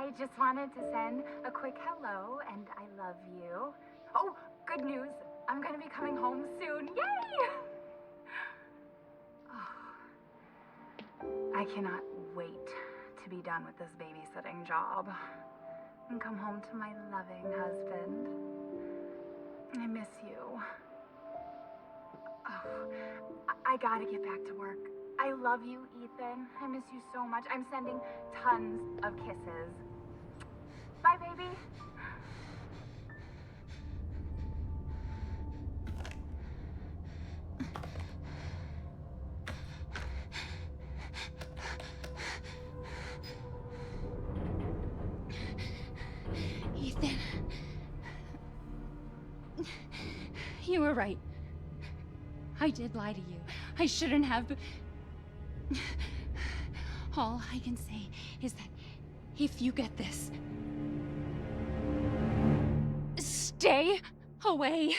I just wanted to send a quick hello and I love you. Oh, good news. I'm gonna be coming home soon. Yay! Oh, I cannot wait to be done with this babysitting job and come home to my loving husband. I miss you. Oh, I gotta get back to work. I love you, Ethan. I miss you so much. I'm sending tons of kisses. Bye, baby. Ethan. You were right. I did lie to you. I shouldn't have, but... All I can say is that if you get this, stay away.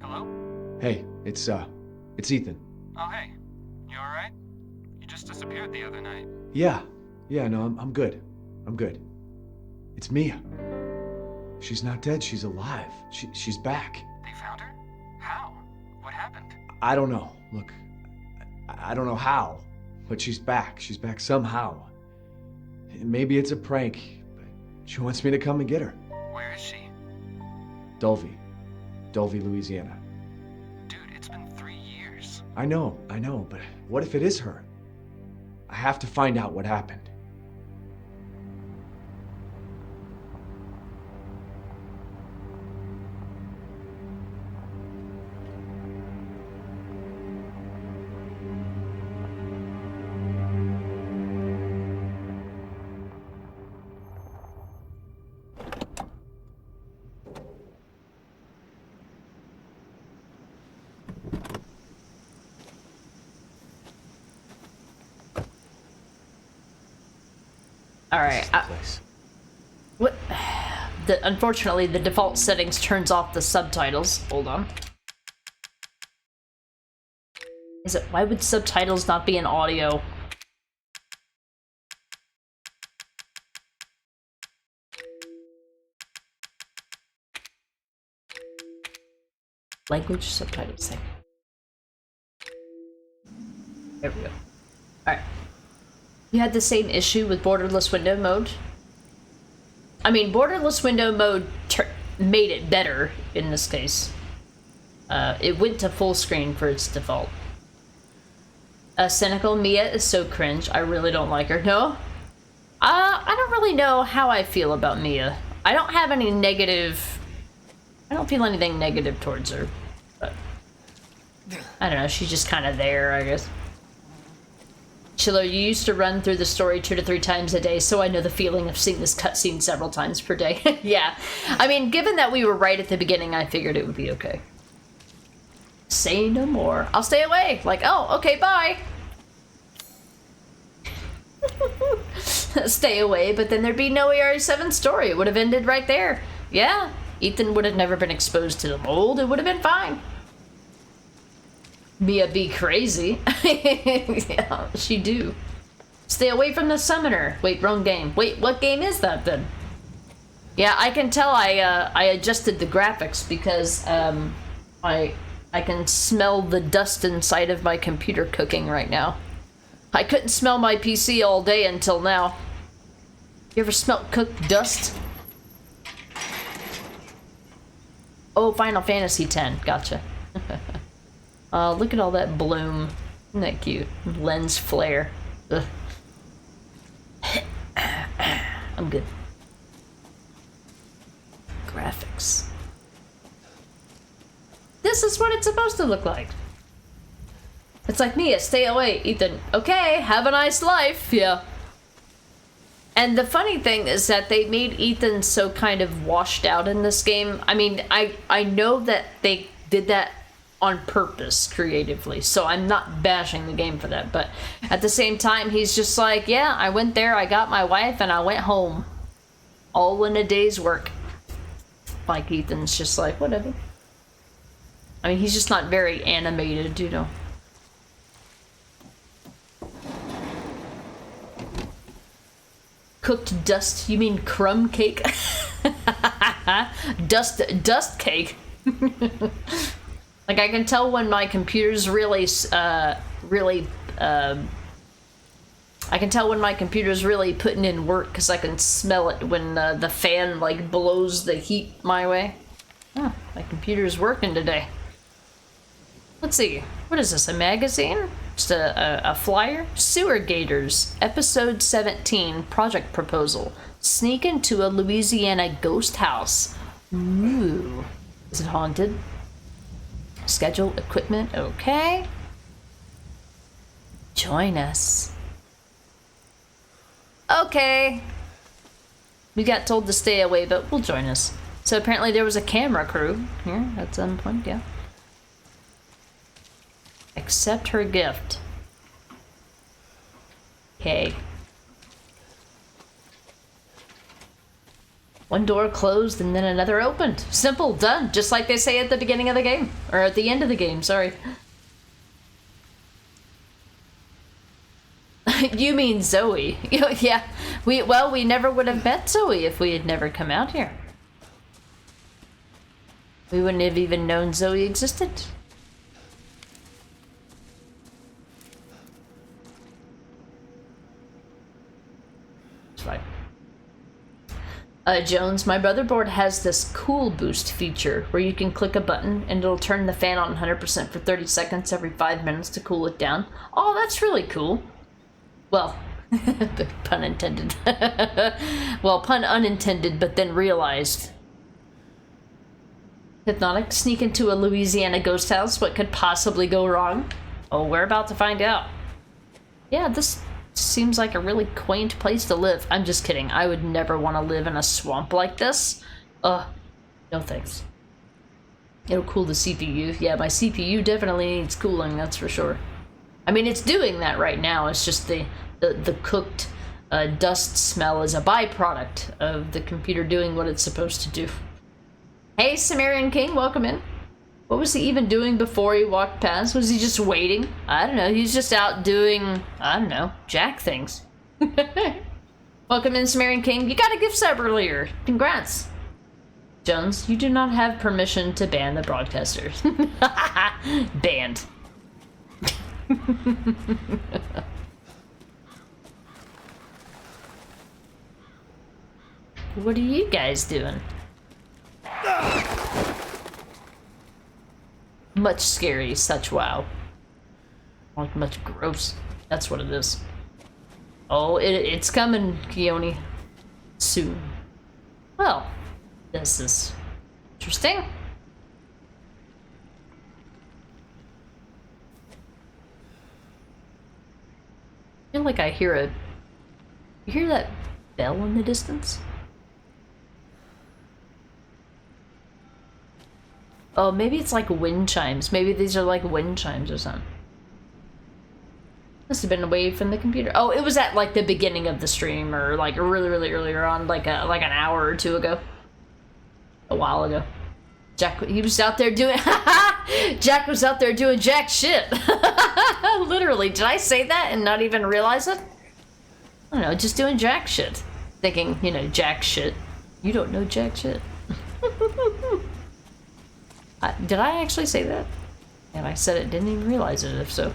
Hello? Hey, it's Ethan. Oh, hey. You alright? You just disappeared the other night. Yeah, no, I'm good. I'm good. It's Mia. She's not dead, she's alive. She's back. They found her? How? What happened? I don't know. Look, I don't know how, but she's back. She's back somehow. Maybe it's a prank, but she wants me to come and get her. Where is she? Dulvey, Louisiana. Dude, it's been 3 years. I know, but what if it is her? I have to find out what happened. Alright, what? Unfortunately, the default settings turns off the subtitles. Hold on. Is it? Why would subtitles not be in audio? Language subtitles thing. There we go. Alright. You had the same issue with borderless window mode? I mean, borderless window mode made it better in this case. It went to full screen for its default. Cynical Mia is so cringe. I really don't like her. No? I don't really know how I feel about Mia. I don't have any negative... I don't feel anything negative towards her. But I don't know, she's just kind of there, I guess. Chiller, you used to run through the story 2 to 3 times a day, so I know the feeling of seeing this cutscene several times per day. Yeah. I mean, given that we were right at the beginning, I figured it would be okay. Say no more. I'll stay away. Like, oh, okay, bye. Stay away, but then there'd be no ARE7 story. It would have ended right there. Yeah. Ethan would have never been exposed to the mold. It would have been fine. Mia be crazy. Yeah, she do. Stay away from the summoner. Wait, wrong game. Wait, what game is that then? Yeah, I can tell I adjusted the graphics because I can smell the dust inside of my computer cooking right now. I couldn't smell my PC all day until now. You ever smelt cooked dust? Oh, Final Fantasy X. Gotcha. Look at all that bloom. Isn't that cute? Lens flare. Ugh. I'm good. Graphics. This is what it's supposed to look like. It's like, Mia, stay away. Ethan, okay, have a nice life. Yeah. And the funny thing is that they made Ethan so kind of washed out in this game. I mean, I know that they did that on purpose creatively, so I'm not bashing the game for that, but at the same time he's just like, yeah, I went there, I got my wife, and I went home. All in a day's work. Like Ethan's just like, whatever. I mean, he's just not very animated, you know. Cooked dust, you mean crumb cake? dust cake. Like, I can tell when my computer's I can tell when my computer's really putting in work because I can smell it when the fan, like, blows the heat my way. Oh, my computer's working today. Let's see. What is this, a magazine? Just a flyer? Sewer Gators, Episode 17, Project Proposal. Sneak into a Louisiana ghost house. Ooh. Is it haunted? Schedule, equipment, okay. Join us. Okay. We got told to stay away, but we'll join us. So apparently there was a camera crew here at some point, yeah. Accept her gift. Okay. One door closed and then another opened. Simple, done. Just like they say at the beginning of the game. Or at the end of the game, sorry. You mean Zoe. Yeah. We never would have met Zoe if we had never come out here. We wouldn't have even known Zoe existed. That's right. Jones, my motherboard has this cool boost feature where you can click a button and it'll turn the fan on 100% for 30 seconds every 5 minutes to cool it down. Oh, that's really cool. Well, pun intended. Well, pun unintended, but then realized. Hypnotic, sneak into a Louisiana ghost house. What could possibly go wrong? Oh, we're about to find out. Yeah, this seems like a really quaint place to live. I'm just kidding. I would never want to live in a swamp like this. No thanks. It'll cool the CPU. Yeah, my CPU definitely needs cooling, that's for sure. I mean, it's doing that right now. It's just the cooked dust smell is a byproduct of the computer doing what it's supposed to do. Hey, Sumerian King, welcome in. What was he even doing before he walked past? Was he just waiting? I don't know. He's just out doing, I don't know, Jack things. Welcome in, Sumerian King. You got a gift sub earlier. Congrats. Jones, you do not have permission to ban the broadcaster. Banned. What are you guys doing? Much scary, such wow. Like much gross. That's what it is. Oh, it's coming, Keone. Soon. Well, this is interesting. I feel like I hear you hear that bell in the distance? Oh, maybe it's like wind chimes. Maybe these are like wind chimes or something. Must have been away from the computer. Oh, it was at like the beginning of the stream or like really, really earlier on, like an hour or two ago. A while ago. Jack, he was out there doing, Jack was out there doing jack shit. Literally, did I say that and not even realize it? I don't know, just doing jack shit. Thinking, you know, jack shit. You don't know jack shit. Did I actually say that? And I said it, didn't even realize it, if so.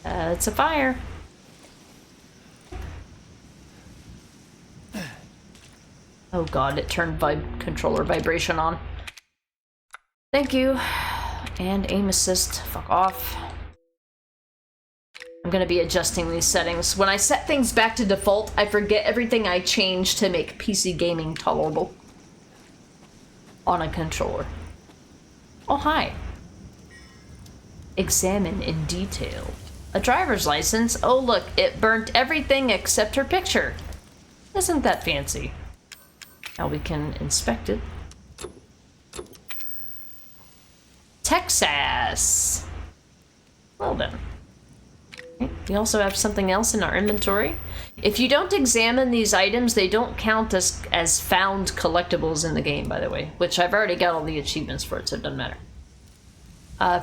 It's a fire. Oh god, it turned controller vibration on. Thank you. And aim assist, fuck off. I'm gonna be adjusting these settings. When I set things back to default, I forget everything I changed to make PC gaming tolerable. On a controller. Oh, hi. Examine in detail. A driver's license? Oh, look, it burnt everything except her picture. Isn't that fancy? Now we can inspect it. Texas. Well then. We also have something else in our inventory. If you don't examine these items, they don't count as found collectibles in the game, by the way, which I've already got all the achievements for it, so it doesn't matter.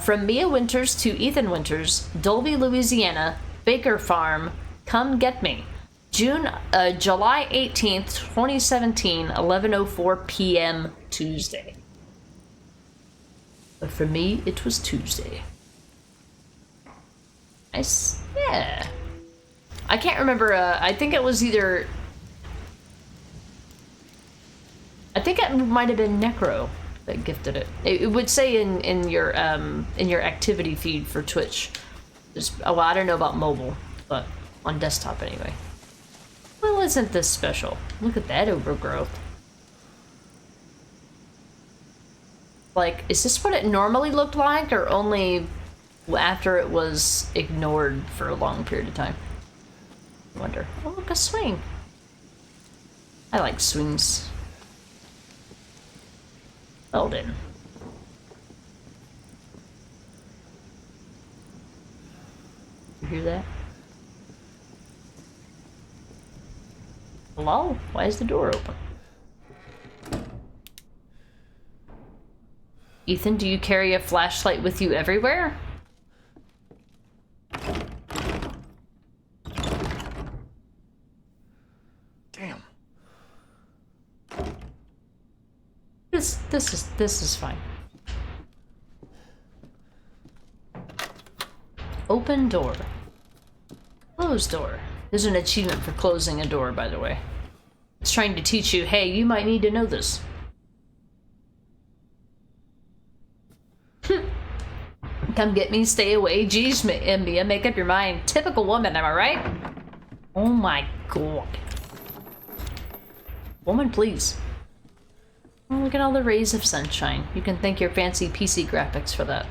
From Mia Winters to Ethan Winters, Dolby, Louisiana, Baker Farm, come get me. July 18th, 2017, 11:04 p.m. Tuesday. But for me, it was Tuesday. Nice. Yeah. I can't remember, I think it was either... I think it might have been Necro that gifted it. It would say in your activity feed for Twitch. Well, I don't know about mobile, but on desktop anyway. Well, isn't this special? Look at that overgrowth. Like, is this what it normally looked like, or only after it was ignored for a long period of time? I wonder. Oh, look, a swing. I like swings. Eldon. You hear that? Hello? Why is the door open? Ethan, do you carry a flashlight with you everywhere? Damn. This is fine. Open door. Closed door. There's an achievement for closing a door, by the way. It's trying to teach you, hey, you might need to know this. Come get me, stay away. Geez, Mia, make up your mind. Typical woman, am I right? Oh my god. Woman, please. Oh, look at all the rays of sunshine. You can thank your fancy PC graphics for that.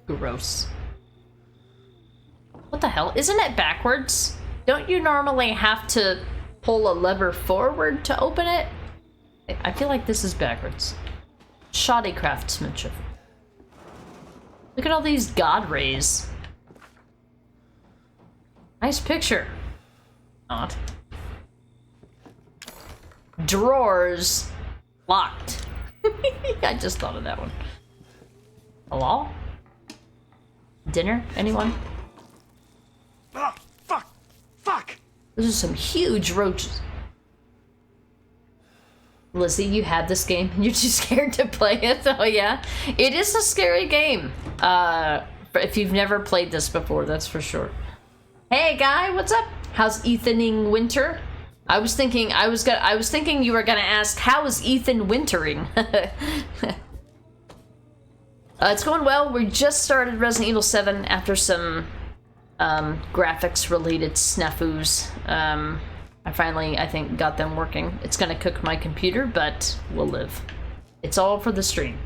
Gross. What the hell? Isn't it backwards? Don't you normally have to pull a lever forward to open it? I feel like this is backwards. Shoddy craftsmanship. Look at all these god rays. Nice picture. Not. Drawers locked. I just thought of that one. Hello? Dinner? Anyone? Oh, fuck! Those are some huge roaches. Lizzie, you had this game and you're too scared to play it. Oh yeah? It is a scary game. If you've never played this before, that's for sure. Hey guy, what's up? How's Ethaning winter? I was thinking you were gonna ask, how is Ethan wintering? It's going well. We just started Resident Evil 7 after some graphics related snafus. I finally, I think, got them working. It's gonna cook my computer, but we'll live. It's all for the stream.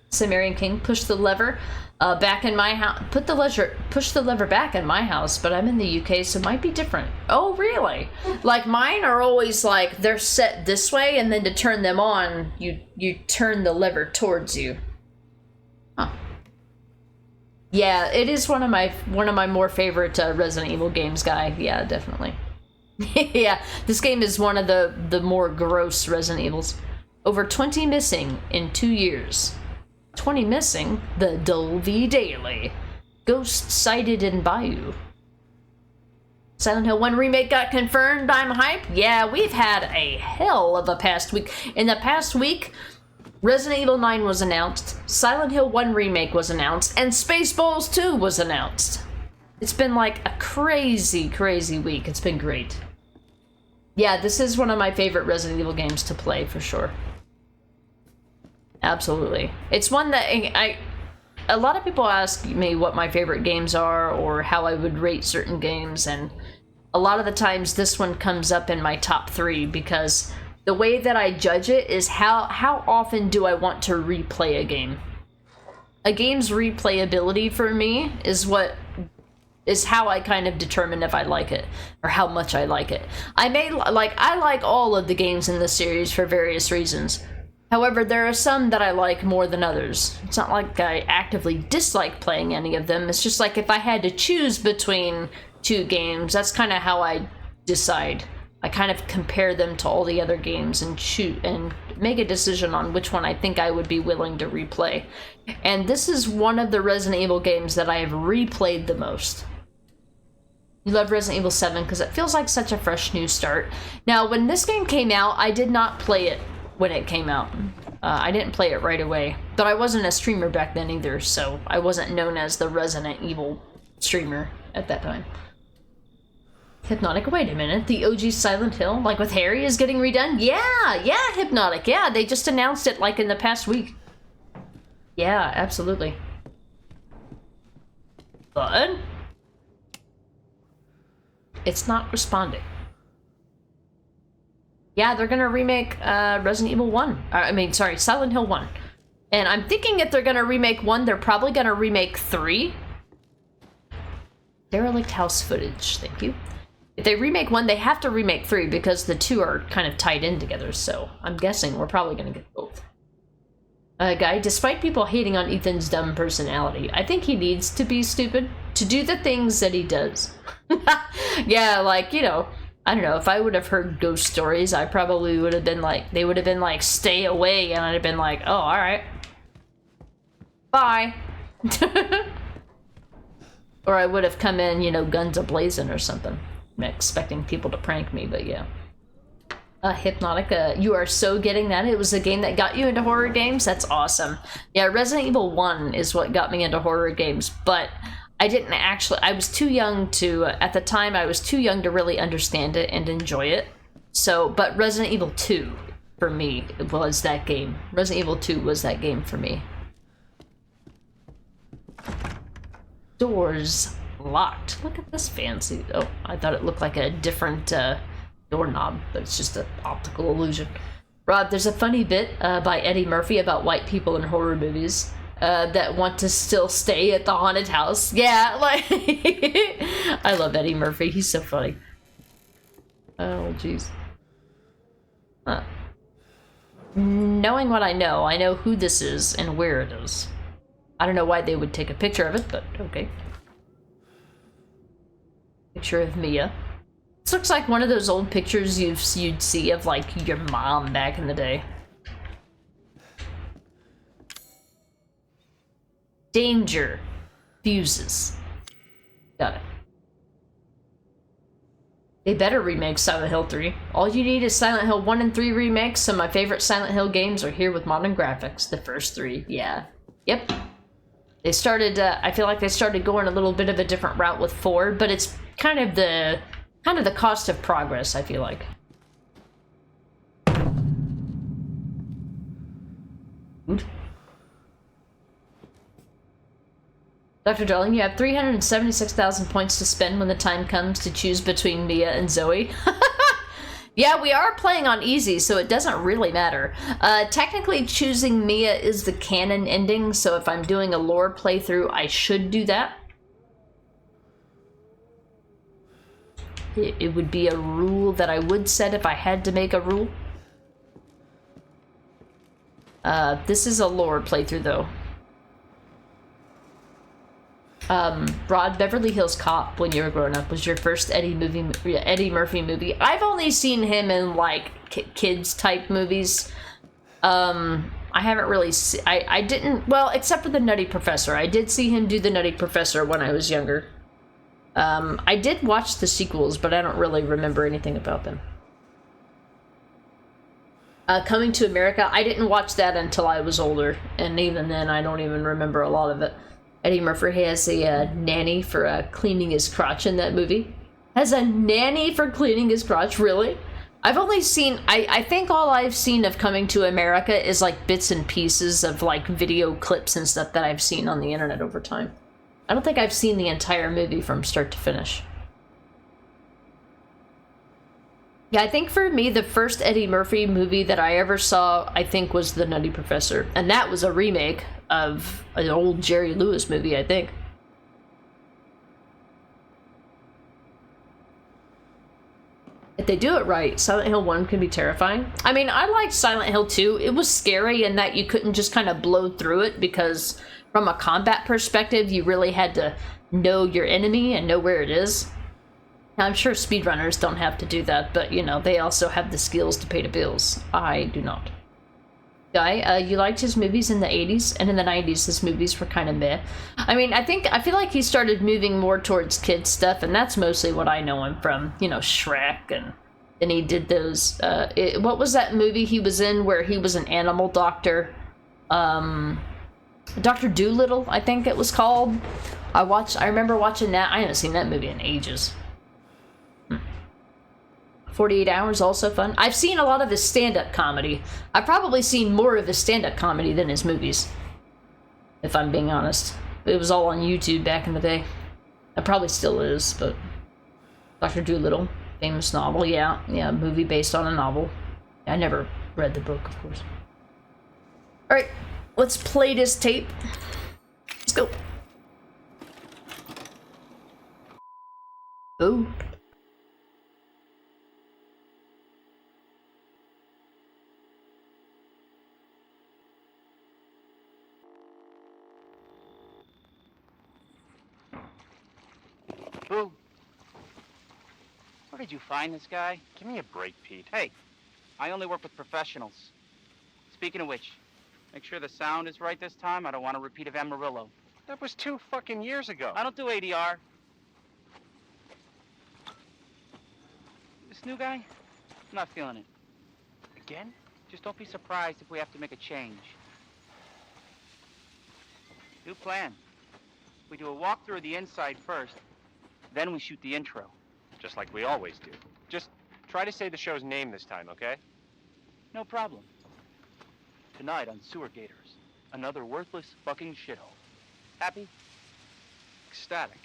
Cimmerian King, push the lever back in my house. Push the lever back in my house, but I'm in the UK, so it might be different. Oh, really? Like mine are always like they're set this way, and then to turn them on, you turn the lever towards you. Huh. Yeah, it is one of my more favorite Resident Evil games, guy. Yeah, definitely. Yeah, this game is one of the more gross Resident Evils. Over 20 missing in 2 years. 20 missing? The Dolby Daily. Ghost sighted in Bayou. Silent Hill 1 remake got confirmed. I'm hyped. Yeah, we've had a hell of a past week. In the past week, Resident Evil 9 was announced, Silent Hill 1 remake was announced, and Spaceballs 2 was announced. It's been like a crazy, crazy week. It's been great. Yeah, this is one of my favorite Resident Evil games to play, for sure. Absolutely. It's one that a lot of people ask me what my favorite games are or how I would rate certain games, and a lot of the times this one comes up in my top 3 because the way that I judge it is how often do I want to replay a game. A game's replayability for me is how I kind of determine if I like it or how much I like it. I like all of the games in this series for various reasons. However, there are some that I like more than others. It's not like I actively dislike playing any of them. It's just like if I had to choose between two games, that's kind of how I decide. I kind of compare them to all the other games and choose and make a decision on which one I think I would be willing to replay. And this is one of the Resident Evil games that I have replayed the most. You love Resident Evil 7 because it feels like such a fresh new start. Now, when this game came out, I did not play it when it came out. I didn't play it right away, but I wasn't a streamer back then either, so I wasn't known as the Resident Evil streamer at that time. Hypnotic, wait a minute, the OG Silent Hill, like with Harry, is getting redone? Yeah, Hypnotic, yeah, they just announced it like in the past week. Yeah, absolutely. But it's not responding. Yeah, they're gonna remake Resident Evil 1. Silent Hill 1. And I'm thinking if they're gonna remake 1, they're probably gonna remake 3. Derelict house footage, thank you. If they remake 1, they have to remake 3 because the two are kind of tied in together, so I'm guessing we're probably gonna get both. Guy, despite people hating on Ethan's dumb personality, I think he needs to be stupid to do the things that he does. Yeah, like, you know, I don't know, if I would have heard ghost stories, I probably would have been like, they would have been like, stay away, and I'd have been like, oh, alright. Bye. Or I would have come in, you know, guns a-blazing or something. I'm expecting people to prank me, but yeah. Hypnotic, you are so getting that. It was a game that got you into horror games? That's awesome. Yeah, Resident Evil 1 is what got me into horror games, but I didn't actually, I was too young to, at the time, I was too young to really understand it and enjoy it. So, but Resident Evil 2, for me, was that game. Resident Evil 2 was that game for me. Doors locked. Look at this fancy, oh, I thought it looked like a different doorknob, but it's just an optical illusion. Rod, there's a funny bit by Eddie Murphy about white people in horror movies. That want to still stay at the haunted house. Yeah, like, I love Eddie Murphy. He's so funny. Oh, jeez. Huh. Knowing what I know who this is and where it is. I don't know why they would take a picture of it, but okay. Picture of Mia. This looks like one of those old pictures you'd see of, like, your mom back in the day. Danger. Fuses. Got it. They better remake Silent Hill 3. All you need is Silent Hill 1 and 3 remakes, so my favorite Silent Hill games are here with modern graphics. The first 3, yeah. Yep. They started, I feel like they started going a little bit of a different route with 4, but it's kind of the cost of progress, I feel like. Ooh. Dr. Darling, you have 376,000 points to spend when the time comes to choose between Mia and Zoe. Yeah, we are playing on easy, so it doesn't really matter. Technically, choosing Mia is the canon ending, so if I'm doing a lore playthrough, I should do that. It would be a rule that I would set if I had to make a rule. This is a lore playthrough, though. Rod, Beverly Hills Cop, when you were growing up, was your first Eddie Murphy movie. I've only seen him in, like, kids type movies. I haven't really I didn't, well, except for The Nutty Professor. I did see him do The Nutty Professor when I was younger. I did watch the sequels, but I don't really remember anything about them. Coming to America, I didn't watch that until I was older, and even then I don't even remember a lot of it. Eddie Murphy has a nanny for cleaning his crotch in that movie. Has a nanny for cleaning his crotch, really? I've only seen, I think all I've seen of Coming to America is like bits and pieces of like video clips and stuff that I've seen on the internet over time. I don't think I've seen the entire movie from start to finish. Yeah, I think for me, the first Eddie Murphy movie that I ever saw, I think, was The Nutty Professor. And that was a remake of an old Jerry Lewis movie, I think. if they do it right, Silent Hill 1 can be terrifying. I mean, I liked Silent Hill 2. It was scary in that you couldn't just kind of blow through it because from a combat perspective, you really had to know your enemy and know where it is. Now, I'm sure speedrunners don't have to do that, but, you know, they also have the skills to pay the bills. I do not. Guy, you liked his movies in the 80s, and in the 90s his movies were kind of meh. I mean, I feel like he started moving more towards kids stuff, and that's mostly what I know him from, you know, Shrek, and then he did those, what was that movie he was in where he was an animal doctor? Dr. Dolittle, I think it was called. I remember watching that. I haven't seen that movie in ages. 48 Hours, also fun. I've seen a lot of his stand-up comedy. I've probably seen more of his stand-up comedy than his movies, if I'm being honest. It was all on YouTube back in the day. It probably still is, but... Dr. Dolittle, famous novel, yeah, movie based on a novel. I never read the book, of course. Alright, let's play this tape. Let's go. Oh. Boo. Where did you find this guy? Give me a break, Pete. Hey, I only work with professionals. Speaking of which, make sure the sound is right this time. I don't want a repeat of Amarillo. That was 2 fucking years ago. I don't do ADR. This new guy, I'm not feeling it. Again? Just don't be surprised if we have to make a change. New plan. We do a walkthrough of the inside first, then we shoot the intro. Just like we always do. Just try to say the show's name this time, okay? No problem. Tonight on Sewer Gators, another worthless fucking shithole. Happy? Ecstatic.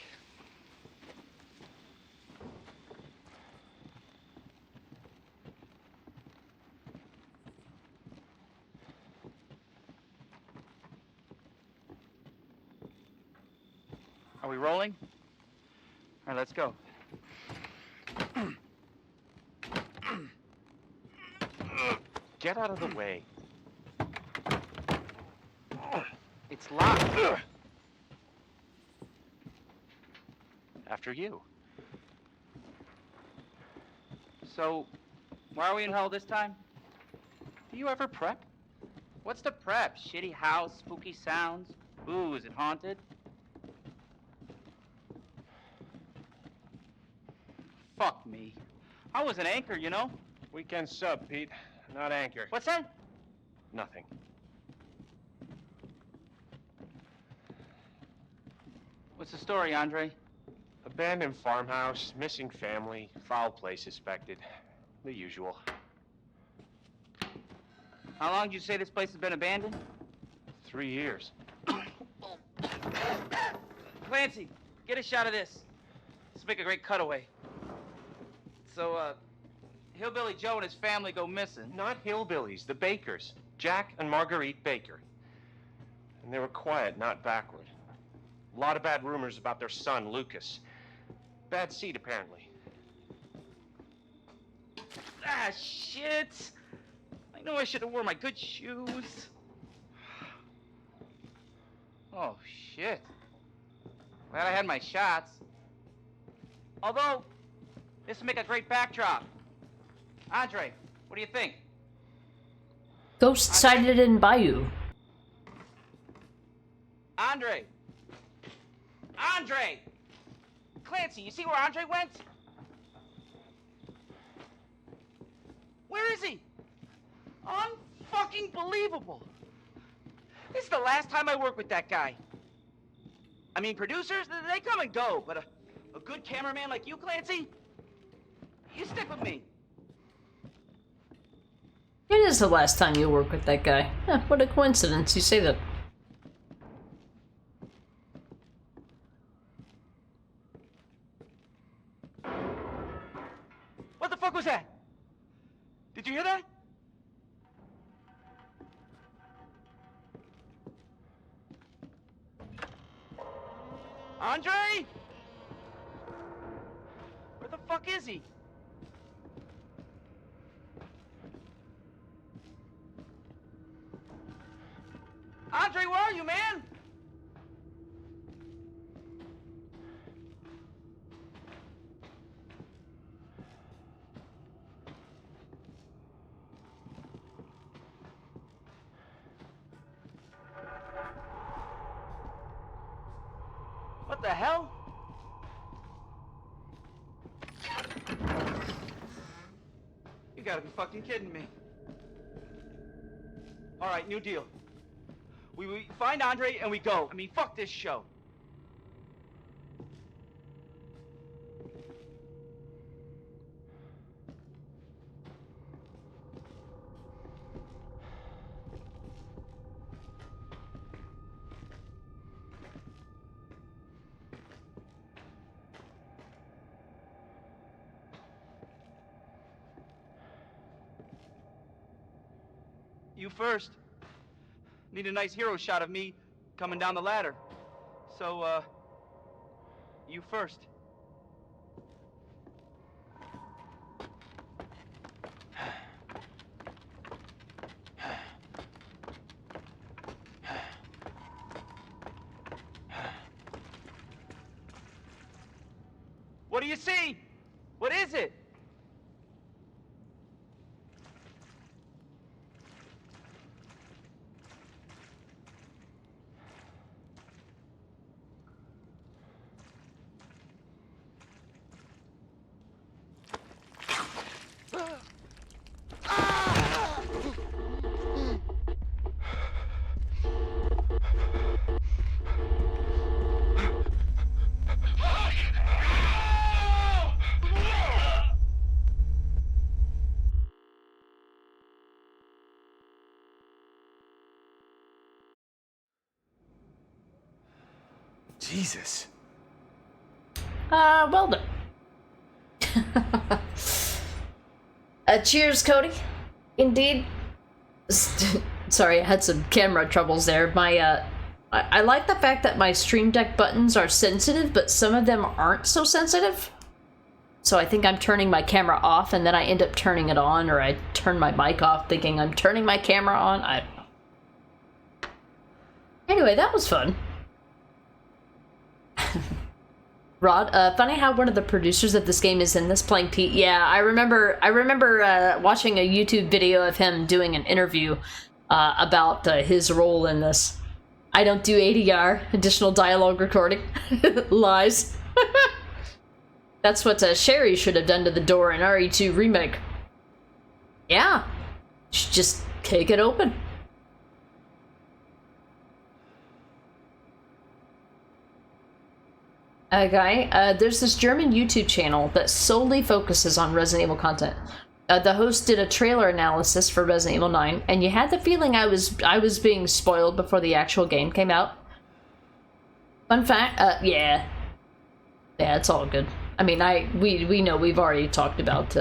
Are we rolling? All right, let's go. Get out of the way. It's locked. After you. So, why are we in hell this time? Do you ever prep? What's the prep? Shitty house, spooky sounds? Ooh, is it haunted? Fuck me. I was an anchor, you know? Weekend sub, Pete. Not anchor. What's that? Nothing. What's the story, Andre? Abandoned farmhouse, missing family, foul play suspected. The usual. How long did you say this place has been abandoned? 3 years. Clancy, get a shot of this. Let's make a great cutaway. So, Hillbilly Joe and his family go missing. Not hillbillies, the Bakers. Jack and Marguerite Baker. And they were quiet, not backward. A lot of bad rumors about their son, Lucas. Bad seed, apparently. Ah, shit! I know I should have worn my good shoes. Oh, shit. Glad I had my shots. Although, this would make a great backdrop. Andre, what do you think? Ghost sighted in Bayou. Andre! Andre! Clancy, you see where Andre went? Where is he? Unfucking believable. This is the last time I work with that guy. I mean, producers, they come and go, but a good cameraman like you, Clancy, you stick with me. It is the last time you work with that guy. Huh, what a coincidence you say that. What the fuck was that? Did you hear that? Andre? Where the fuck is he? you, man? What the hell? You gotta be fucking kidding me. All right, new deal. We find Andre and we go. I mean, fuck this show. You first. Need a nice hero shot of me coming down the ladder. So, you first. What do you see? What is it? Jesus. Well done. Cheers, Cody. Indeed. Sorry, I had some camera troubles there. I like the fact that my Stream Deck buttons are sensitive, but some of them aren't so sensitive. So I think I'm turning my camera off, and then I end up turning it on, or I turn my mic off thinking I'm turning my camera on. I don't know. Anyway, that was fun. Rod, funny how one of the producers of this game is in this playing Pete. Yeah, I remember watching a YouTube video of him doing an interview about his role in this. I don't do ADR, additional dialogue recording. Lies. That's what Sherry should have done to the door in RE2 Remake. Yeah, should just kick it open. There's this German YouTube channel that solely focuses on Resident Evil content. The host did a trailer analysis for Resident Evil 9, and you had the feeling I was being spoiled before the actual game came out. Fun fact, yeah, it's all good. I mean, we know we've already talked about,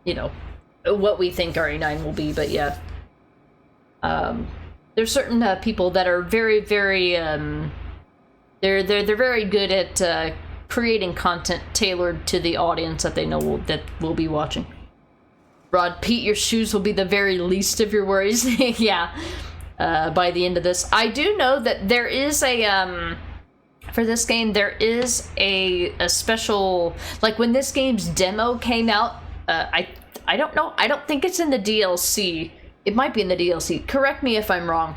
you know, what we think RE9 will be, but yeah. There's certain people that are very, very, they're very good at creating content tailored to the audience that they know that will be watching. Rod, Pete, your shoes will be the very least of your worries. Yeah, by the end of this. I do know that there is a, for this game, there is a special, like when this game's demo came out, I don't know, I don't think it's in the DLC. It might be in the DLC. Correct me if I'm wrong.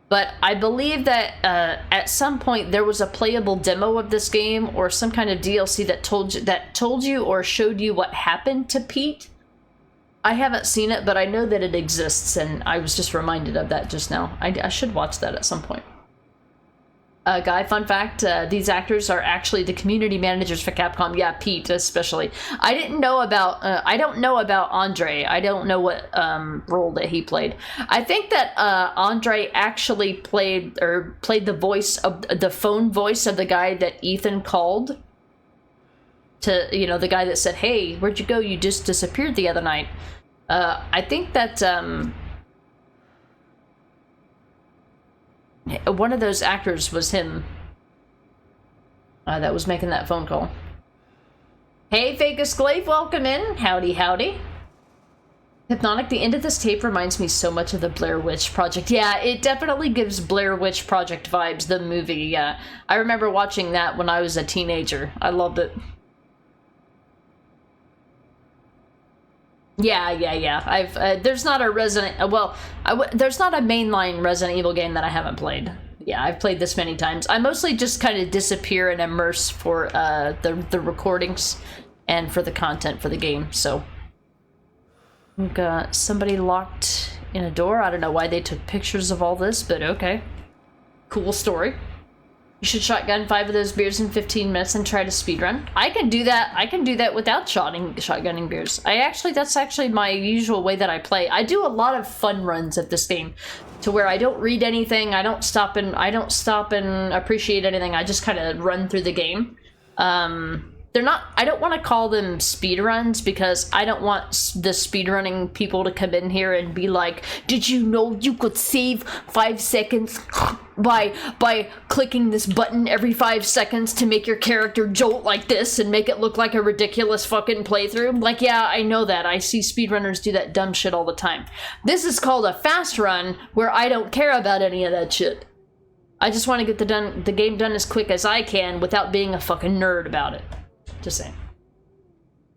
But I believe that at some point there was a playable demo of this game or some kind of DLC that told you or showed you what happened to Pete. I haven't seen it, but I know that it exists, and I was just reminded of that just now. I should watch that at some point. Guy, fun fact, these actors are actually the community managers for Capcom. Yeah, Pete especially. I don't know about Andre. I don't know what role that he played. I think that Andre actually played the voice of the phone voice of the guy that Ethan called to, you know, the guy that said, "Hey, where'd you go? You just disappeared the other night." I think that one of those actors was him that was making that phone call. Hey, Vegas Glaive, welcome in. Howdy, howdy. Hypnotic, the end of this tape reminds me so much of the Blair Witch Project. Yeah, it definitely gives Blair Witch Project vibes, the movie, yeah. I remember watching that when I was a teenager. I loved it. Yeah. I've there's not a there's not a mainline Resident Evil game that I haven't played. Yeah, I've played this many times. I mostly just kind of disappear and immerse for the recordings and for the content for the game, so. We've got somebody locked in a door. I don't know why they took pictures of all this, but okay. Cool story. You should shotgun 5 of those beers in 15 minutes and try to speedrun. I can do that. I can do that without shotgunning beers. That's actually my usual way that I play. I do a lot of fun runs at this game, to where I don't read anything. I don't stop and appreciate anything. I just kind of run through the game. I don't want to call them speedruns because I don't want the speedrunning people to come in here and be like, did you know you could save 5 seconds by clicking this button every 5 seconds to make your character jolt like this and make it look like a ridiculous fucking playthrough? Like, yeah, I know that. I see speedrunners do that dumb shit all the time. This is called a fast run where I don't care about any of that shit. I just want to get the game done as quick as I can without being a fucking nerd about it. Just saying.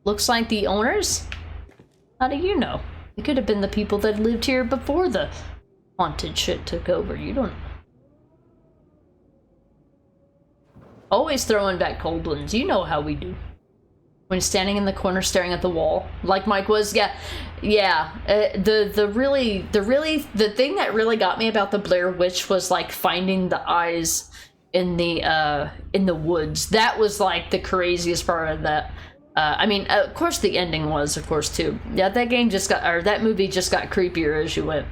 Looks like the owners? How do you know? It could have been the people that lived here before the haunted shit took over. You don't... Always throwing back cold ones. You know how we do. When standing in the corner staring at the wall. Like Mike was, yeah. The thing that really got me about the Blair Witch was like finding the eyes in the woods. That was like the craziest part of that. I mean, of course the ending was, of course, too. Yeah, that movie just got creepier as you went.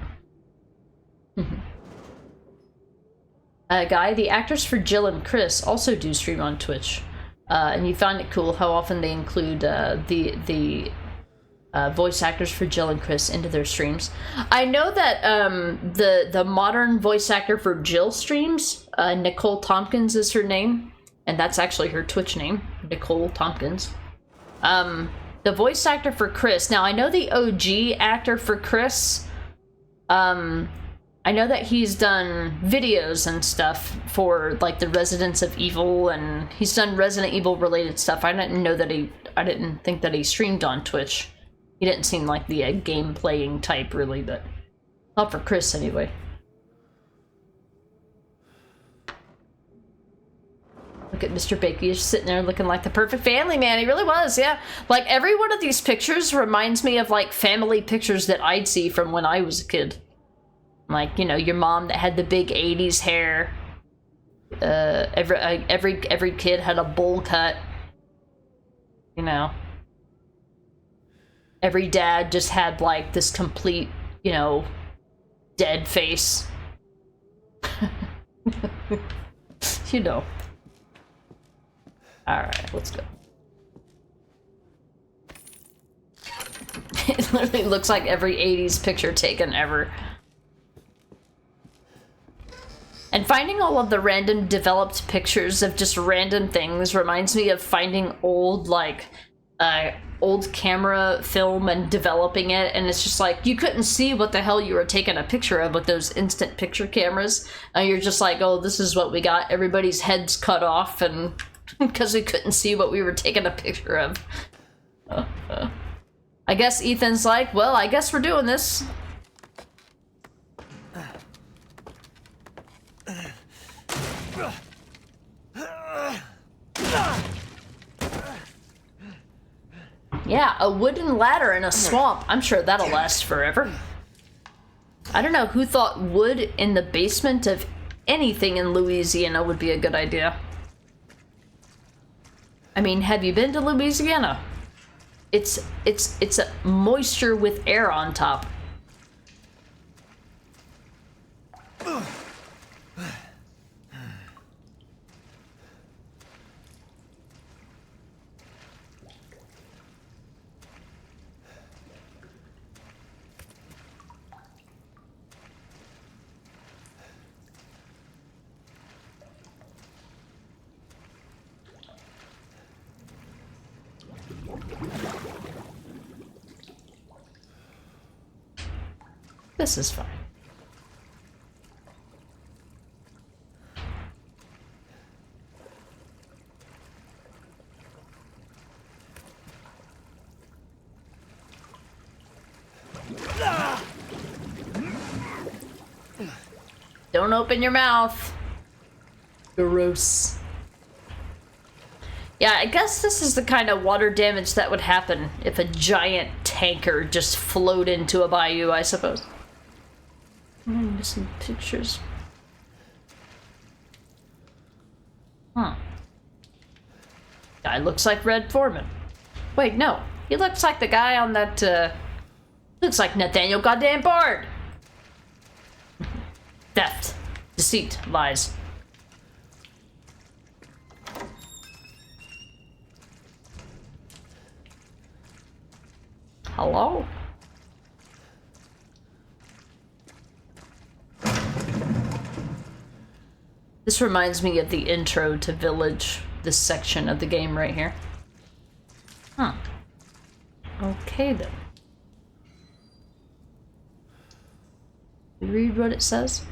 Guy, the actors for Jill and Chris also do stream on Twitch. And you find it cool how often they include the voice actors for Jill and Chris into their streams. I know that the modern voice actor for Jill streams, Nicole Tompkins is her name, and that's actually her Twitch name, Nicole Tompkins. The voice actor for Chris, now I know the OG actor for Chris, I know that he's done videos and stuff for like the Residents of Evil, and he's done Resident Evil related stuff. I didn't think that he streamed on Twitch. He didn't seem like the game playing type, really, but not for Chris anyway. Look at Mr. Baker, he's sitting there looking like the perfect family man. He really was, yeah. Like every one of these pictures reminds me of like family pictures that I'd see from when I was a kid. Like, you know, your mom that had the big 80s hair. Every kid had a bowl cut. You know. Every dad just had like this complete, you know, dead face. You know. Alright, let's go. It literally looks like every 80s picture taken ever. And finding all of the random developed pictures of just random things reminds me of finding old, like, old camera film and developing it, and it's just like, you couldn't see what the hell you were taking a picture of with those instant picture cameras. And you're just like, oh, this is what we got. Everybody's heads cut off, and because we couldn't see what we were taking a picture of. I guess Ethan's like, well, I guess we're doing this. Yeah, a wooden ladder in a swamp. I'm sure that'll last forever. I don't know who thought wood in the basement of anything in Louisiana would be a good idea. I mean, have you been to Louisiana? It's a moisture with air on top. This is fine. Don't open your mouth. Gross. Yeah, I guess this is the kind of water damage that would happen if a giant tanker just flowed into a bayou, I suppose. I'm missing pictures. Huh. Guy looks like Red Foreman. Wait, no. He looks like the guy on that, looks like Nathaniel goddamn Bard! Theft. Deceit. Lies. Hello? This reminds me of the intro to Village, this section of the game right here. Huh. Okay then. Read what it says.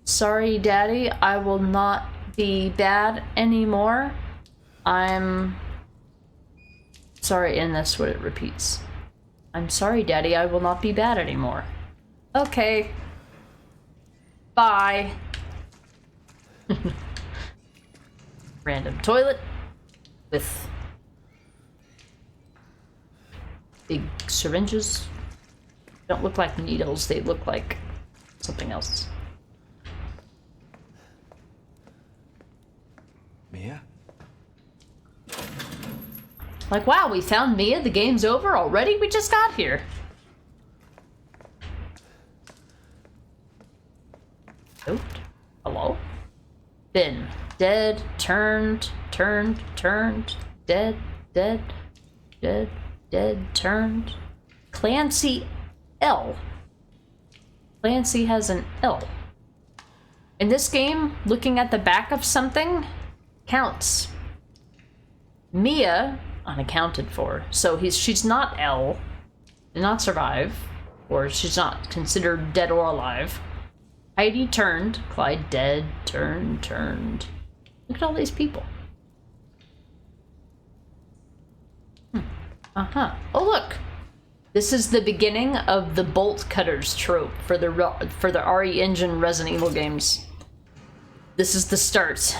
Sorry, Daddy, I will not be bad anymore. I'm sorry, and that's what it repeats. I'm sorry, Daddy, I will not be bad anymore. Okay. Bye. Random toilet with big syringes. Don't look like needles, they look like something else. Mia? Like, wow, we found Mia, the game's over already? We just got here. Oh, hello? Been dead, turned, turned, dead, dead, dead, dead, turned. Clancy L. Clancy has an L. In this game, looking at the back of something counts. Mia, unaccounted for. So she's not L, did not survive, or she's not considered dead or alive. Heidi turned, Clyde dead, turned. Look at all these people. Uh-huh. Oh look! This is the beginning of the bolt cutters trope for the RE Engine Resident Evil games. This is the start.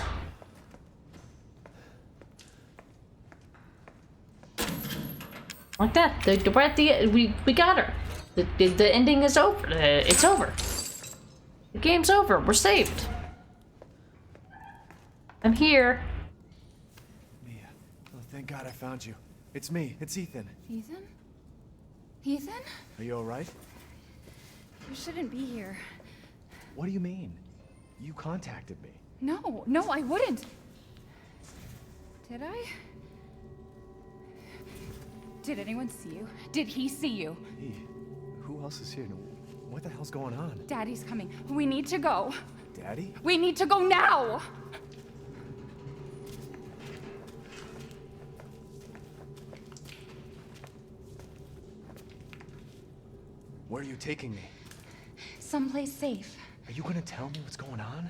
Like that. We're at the we got her. The ending is over. It's over. The game's over. We're saved. I'm here. Mia. Oh, thank God I found you. It's me. It's Ethan. Ethan? Ethan? Are you alright? You shouldn't be here. What do you mean? You contacted me. No, I wouldn't. Did I? Did anyone see you? Did he see you? Hey, who else is here? What the hell's going on? Daddy's coming. We need to go. Daddy? We need to go now! Where are you taking me? Someplace safe. Are you gonna tell me what's going on?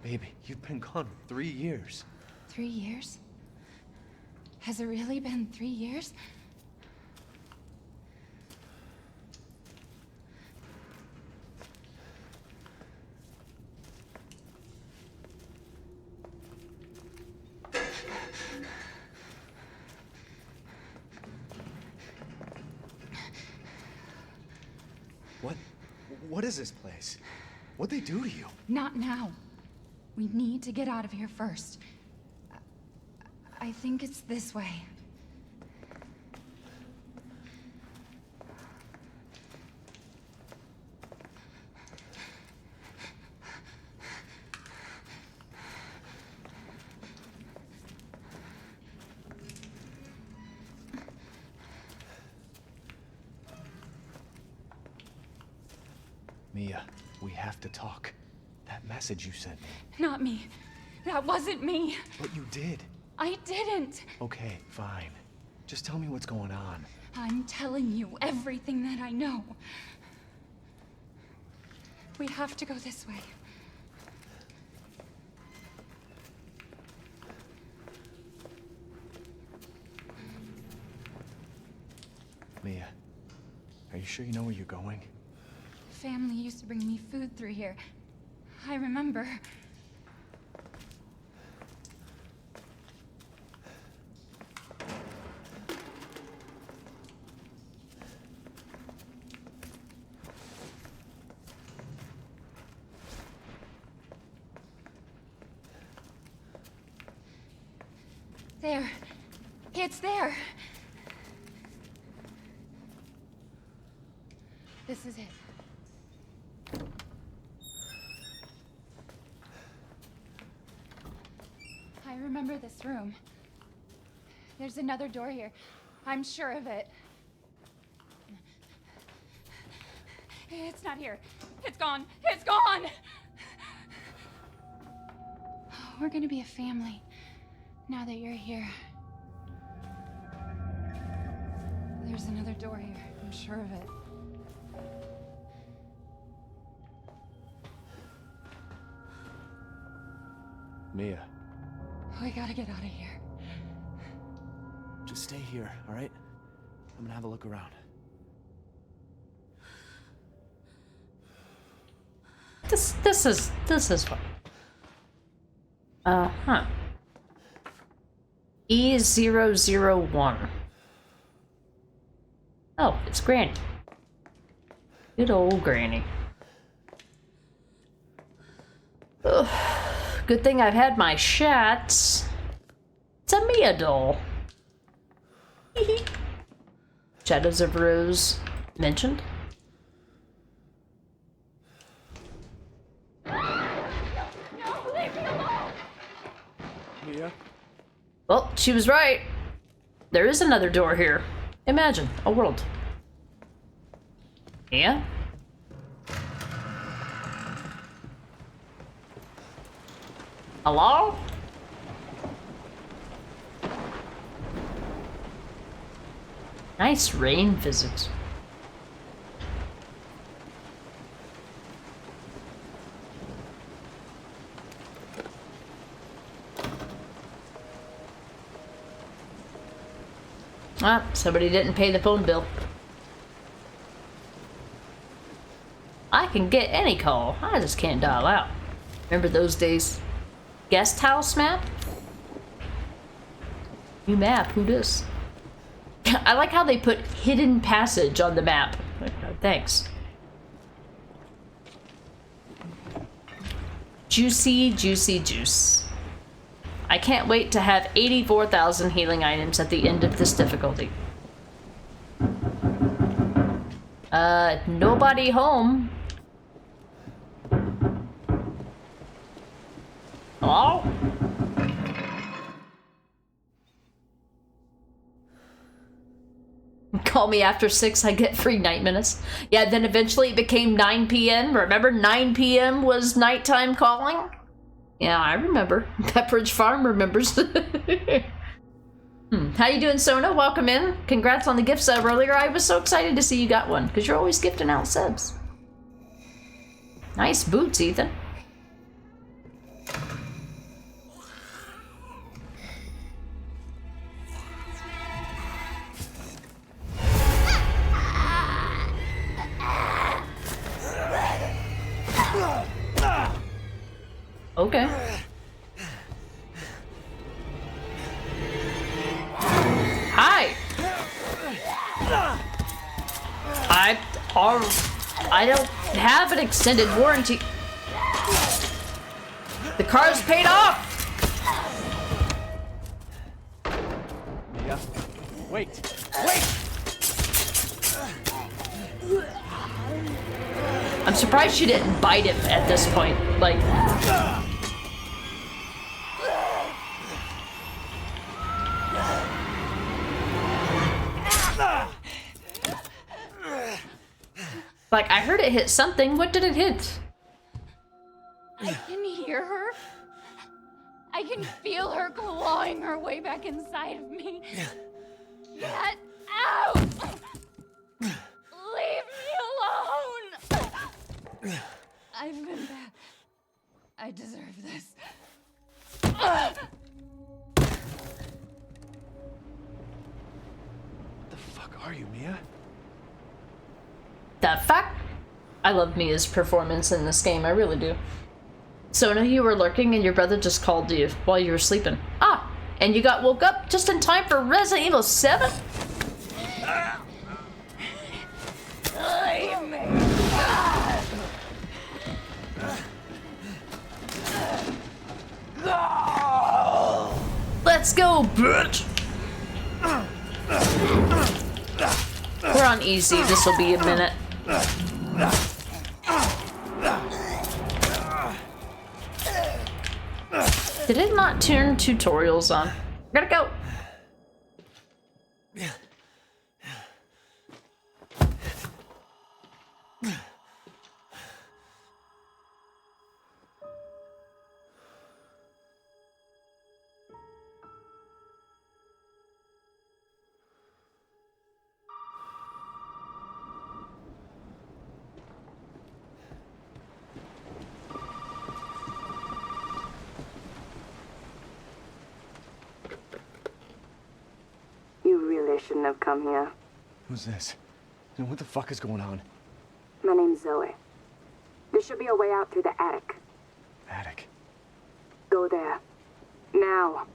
Baby, you've been gone 3 years. 3 years? Has it really been 3 years? What is this place? What'd they do to you? Not now. We need to get out of here first. I think it's this way. Mia, we have to talk. That message you sent me. Not me. That wasn't me. But you did. I didn't. Okay, fine. Just tell me what's going on. I'm telling you everything that I know. We have to go this way. Mia, are you sure you know where you're going? Family used to bring me food through here. I remember. There. It's there. This is it. I remember this room. There's another door here. I'm sure of it. It's not here. It's gone. It's gone! We're gonna be a family now that you're here. There's another door here. I'm sure of it. Mia, We gotta get out of here. just stay here, all right? I'm gonna have a look around. This is fun. Huh. E001. Oh, it's Granny. Good old Granny. Ugh. Good thing I've had my shots. It's a Mia doll. Shadows of Rose mentioned. Mia? Well, she was right. There is another door here. Imagine a world. Yeah? Hello? Nice rain physics. Ah, somebody didn't pay the phone bill. I can get any call. I just can't dial out. Remember those days? Guest house map? New map, who dis? I like how they put hidden passage on the map. Thanks. Juicy, juicy juice. I can't wait to have 84,000 healing items at the end of this difficulty. Nobody home. Hello? Call me after 6, I get free night minutes. Yeah, then eventually it became 9 p.m. Remember 9 p.m. was nighttime calling? Yeah, I remember. Pepperidge Farm remembers. How you doing, Sona? Welcome in. Congrats on the gift sub earlier. I was so excited to see you got one, because you're always gifting out subs. Nice boots, Ethan. Okay. Hi. I don't have an extended warranty. The car's paid off. Mia, wait! Wait! I'm surprised she didn't bite him at this point. Like. Like, I heard it hit something. What did it hit? I can hear her. I can feel her clawing her way back inside of me. That Ow! Leave me alone! I've been bad. I deserve this. What the fuck are you, Mia? The fuck? I love Mia's performance in this game, I really do. Sona, you were lurking and your brother just called you while you were sleeping. Ah, and you got woke up just in time for Resident Evil 7? Let's go, bitch! We're on easy, this will be a minute. Did it not turn tutorials on? Gotta go. You really shouldn't have come here. Who's this? And what the fuck is going on? My name's Zoe. There should be a way out through the attic. Attic. Go there. Now.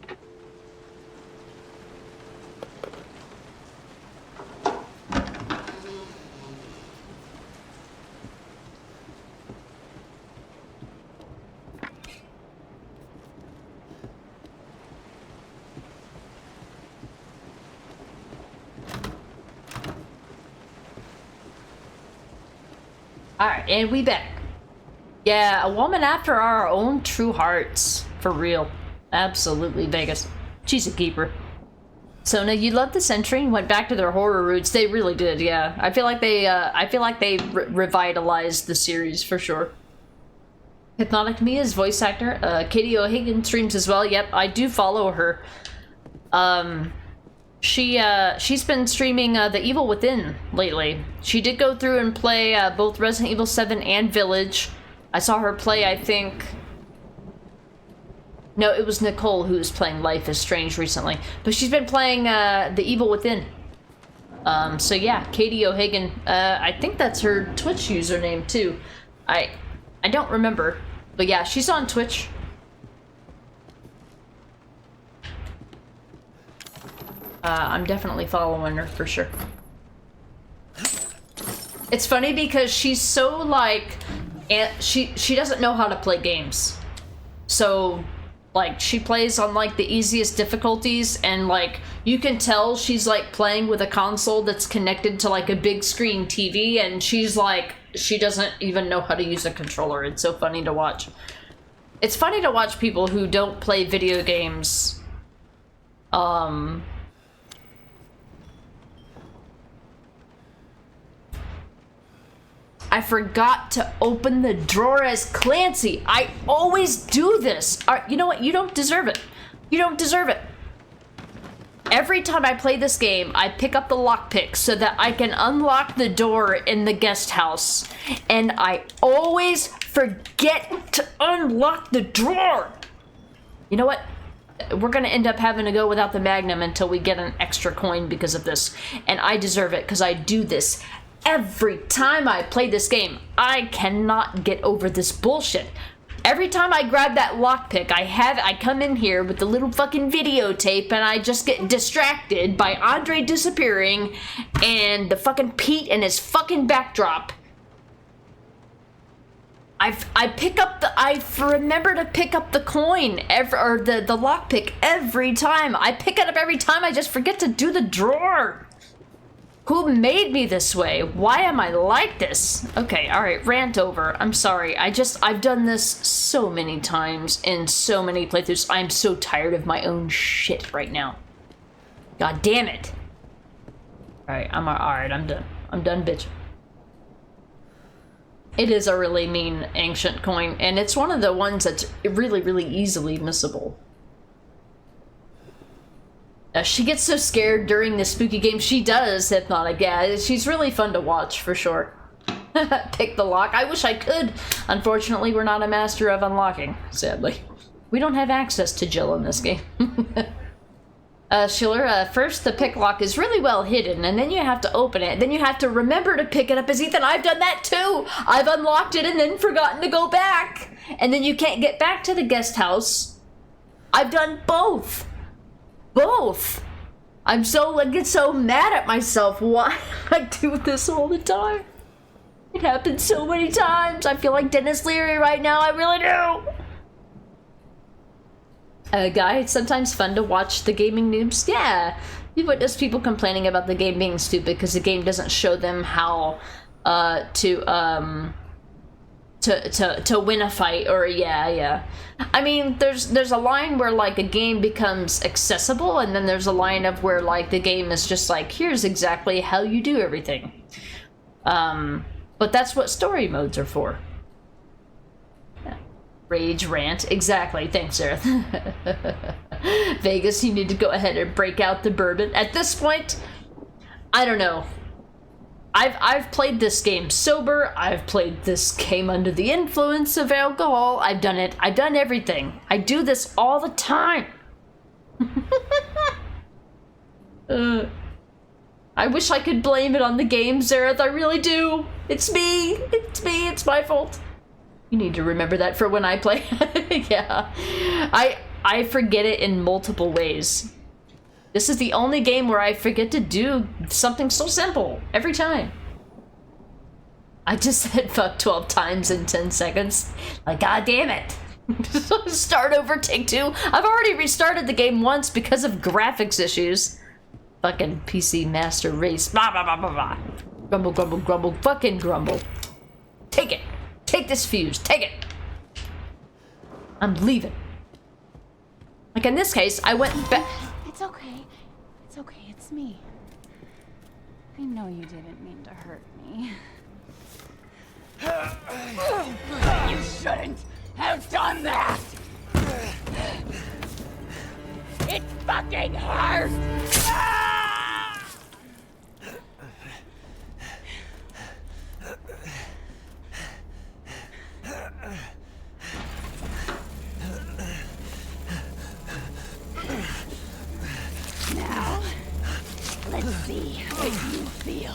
Alright, and we back. Yeah, a woman after our own true hearts. For real. Absolutely, Vegas. She's a keeper. Sona, you loved the Sentry and went back to their horror roots. They really did, yeah. I feel like they revitalized the series for sure. Hypnotic Mia's voice actor, Katie O'Hagan streams as well. Yep, I do follow her. She's been streaming The Evil Within lately. She did go through and play both Resident Evil 7 and Village. I saw her play, I think... No, it was Nicole who was playing Life is Strange recently. But she's been playing The Evil Within. So yeah, Katie O'Hagan. I think that's her Twitch username too. I don't remember. But yeah, she's on Twitch. I'm definitely following her for sure. It's funny because she's so like, she doesn't know how to play games. So like she plays on like the easiest difficulties, and like you can tell she's like playing with a console that's connected to like a big screen TV, and she's like, she doesn't even know how to use a controller. It's so funny to watch. It's funny to watch people who don't play video games I forgot to open the drawer as Clancy. I always do this. You know what? You don't deserve it. You don't deserve it. Every time I play this game, I pick up the lockpick so that I can unlock the door in the guest house. And I always forget to unlock the drawer. You know what? We're gonna end up having to go without the Magnum until we get an extra coin because of this. And I deserve it because I do this every time I play this game. I cannot get over this bullshit. Every time I grab that lockpick, I come in here with the little fucking videotape and I just get distracted by Andre disappearing and the fucking Pete and his fucking backdrop. I remember to pick up the coin or the lockpick every time. I pick it up every time. I just forget to do the drawer. Who made me this way? Why am I like this? Okay, alright, rant over. I'm sorry. I've done this so many times in so many playthroughs. I'm so tired of my own shit right now. God damn it. Alright, I'm done. I'm done bitching. It is a really mean ancient coin, and it's one of the ones that's really, really easily missable. She gets so scared during the spooky game. She does, Hypnotic. Yeah, she's really fun to watch, for sure. Pick the lock. I wish I could. Unfortunately, we're not a master of unlocking, sadly. We don't have access to Jill in this game. Schiller, first the pick lock is really well hidden, and then you have to open it. Then you have to remember to pick it up as Ethan. I've done that too! I've unlocked it and then forgotten to go back! And then you can't get back to the guest house. I've done both! Both! I'm so, like, get so mad at myself. Why I do this all the time? It happens so many times. I feel like Dennis Leary right now. I really do. Guy, it's sometimes fun to watch the gaming noobs. Yeah, you witness people complaining about the game being stupid because the game doesn't show them how to win a fight, or yeah. I mean, there's a line where like a game becomes accessible, and then there's a line of where like the game is just like, here's exactly how you do everything. But that's what story modes are for. Yeah. Rage rant, exactly. Thanks, Earth. Vegas, you need to go ahead and break out the bourbon. At this point, I don't know. I've played this game sober. I've played this game under the influence of alcohol. I've done it. I've done everything. I do this all the time. I wish I could blame it on the game, Zareth. I really do. It's me. It's me. It's my fault. You need to remember that for when I play. Yeah. I forget it in multiple ways. This is the only game where I forget to do something so simple every time. I just said fuck 12 times in 10 seconds. Like, god damn it. Start over, take two. I've already restarted the game once because of graphics issues. Fucking PC Master Race. Blah, blah, blah, blah, blah. Grumble, grumble, grumble. Fucking grumble. Take it. Take this fuse. Take it. I'm leaving. Like in this case, I went back. It's okay. It's okay. It's me. I know you didn't mean to hurt me. You shouldn't have done that! It fucking hurts! Now, let's see what you feel.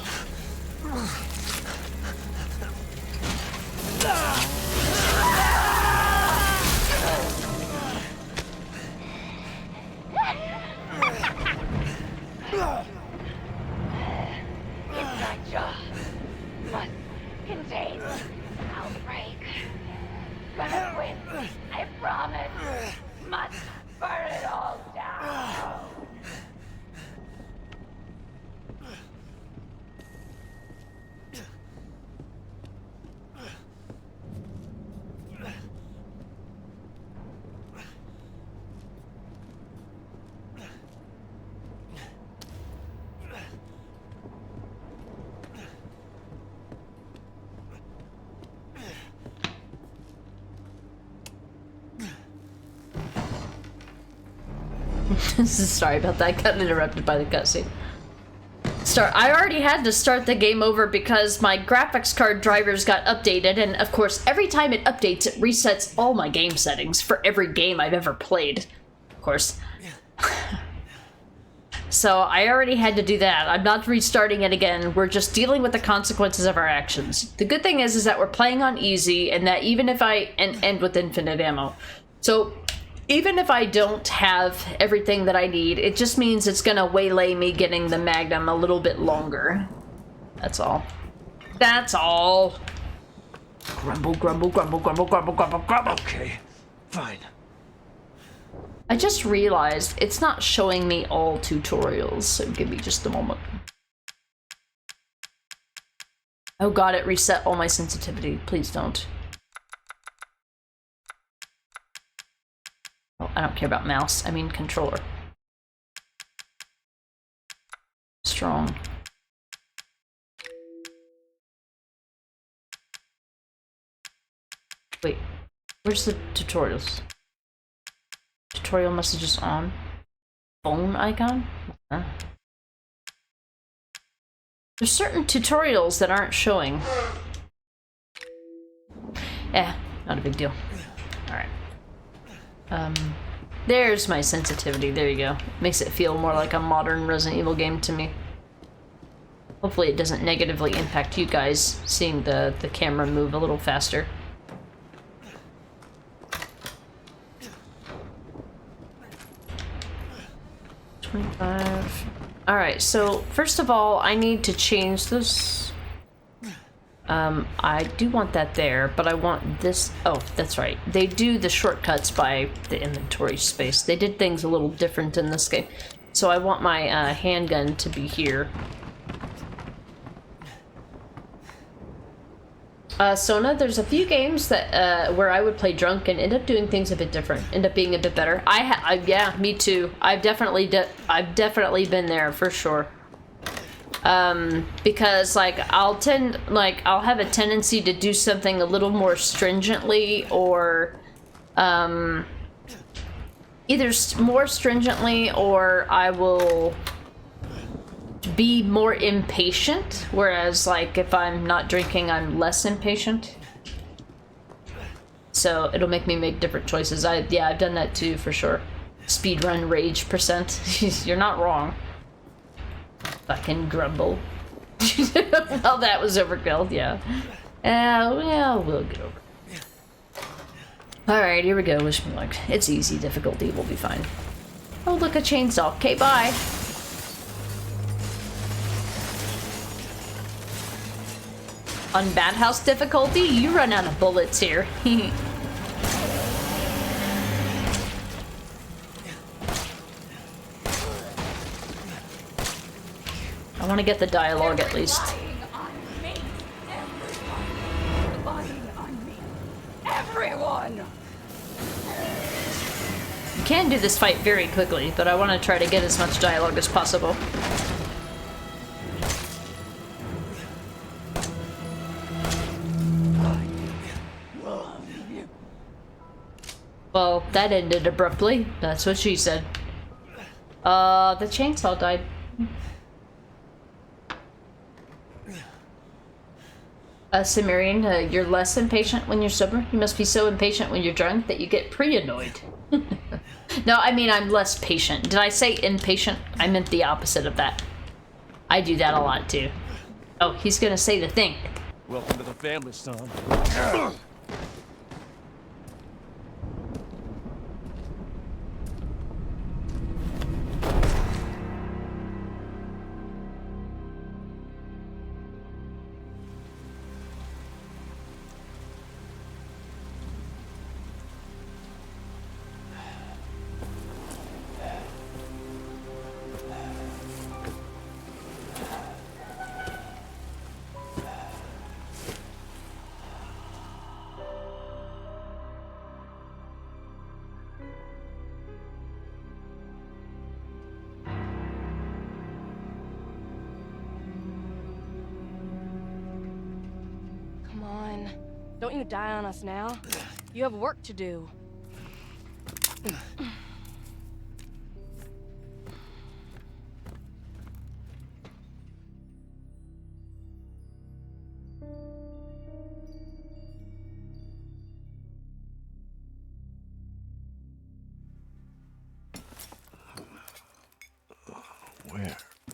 Inside jaw must contain outbreak. Gonna win, I promise. Must burn it all down. Sorry about that. I got interrupted by the cutscene. I already had to start the game over because my graphics card drivers got updated, and of course, every time it updates, it resets all my game settings for every game I've ever played. Of course. So I already had to do that. I'm not restarting it again. We're just dealing with the consequences of our actions. The good thing is that we're playing on easy, and that even if I end with infinite ammo. So even if I don't have everything that I need, it just means it's gonna waylay me getting the Magnum a little bit longer. That's all. That's all. Grumble, grumble, grumble, grumble, grumble, grumble, grumble. Okay, fine. I just realized it's not showing me all tutorials, so give me just a moment. Oh god, it reset all my sensitivity. Please don't. Oh, I don't care about mouse. I mean controller. Strong. Wait, where's the tutorials? Tutorial messages on. phone icon? Huh? There's certain tutorials that aren't showing. Yeah, not a big deal. Alright. There's my sensitivity. There you go. Makes it feel more like a modern Resident Evil game to me. Hopefully it doesn't negatively impact you guys, seeing the camera move a little faster. Alright, so first of all, I need to change this. I do want that there, but I want this. Oh, that's right. They do the shortcuts by the inventory space. They did things a little different in this game. So I want my handgun to be here. Sona, there's a few games that where I would play drunk and end up doing things a bit different, end up being a bit better. Yeah, me too. I've definitely been there for sure. Because like I'll have a tendency to do something a little more stringently, or either more stringently, or I will be more impatient, whereas like if I'm not drinking, I'm less impatient. So it'll make me make different choices. I've done that too for sure. Speedrun rage %. You're not wrong. Fucking grumble. Well, that was overkill, yeah. Well, we'll get over it. Alright, here we go. Wish me luck. It's easy difficulty, we'll be fine. Oh, look, a chainsaw. Okay, bye. On Bad House difficulty, you run out of bullets here. I want to get the dialogue at least. Everyone! You can do this fight very quickly, but I want to try to get as much dialogue as possible. Well, that ended abruptly. That's what she said. The chainsaw died. Cimmerian, you're less impatient when you're sober. You must be so impatient when you're drunk that you get pre-annoyed. No, I mean I'm less patient. Did I say impatient? I meant the opposite of that. I do that a lot too. Oh, he's gonna say the thing. Welcome to the family, son. Don't you die on us now. You have work to do.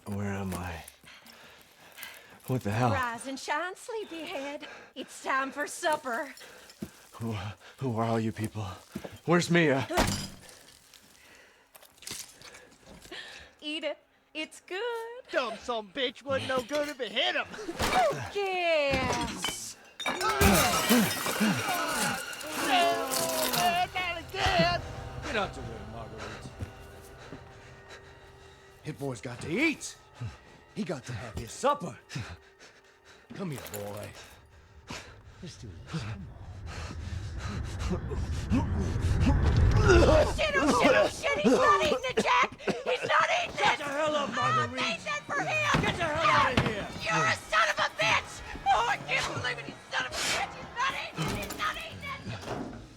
Where am I? What the hell? Rise and shine, sleepyhead. It's time for supper. Who are all you people? Where's Mia? Eat it. It's good. Dumb some bitch wasn't no good if it hit him. Yes. Get out the way, Marguerite. Hit boy's got to eat. He got to have his supper. Come here, boy. Let's do this. Oh shit, oh shit, oh shit! He's not eating it, Jack! He's not eating it! Get the hell up, Marguerite! I made that for him! Get the hell out of here! You're a son of a bitch! Oh, I can't believe it! You son of a bitch! He's not eating it! He's not eating it!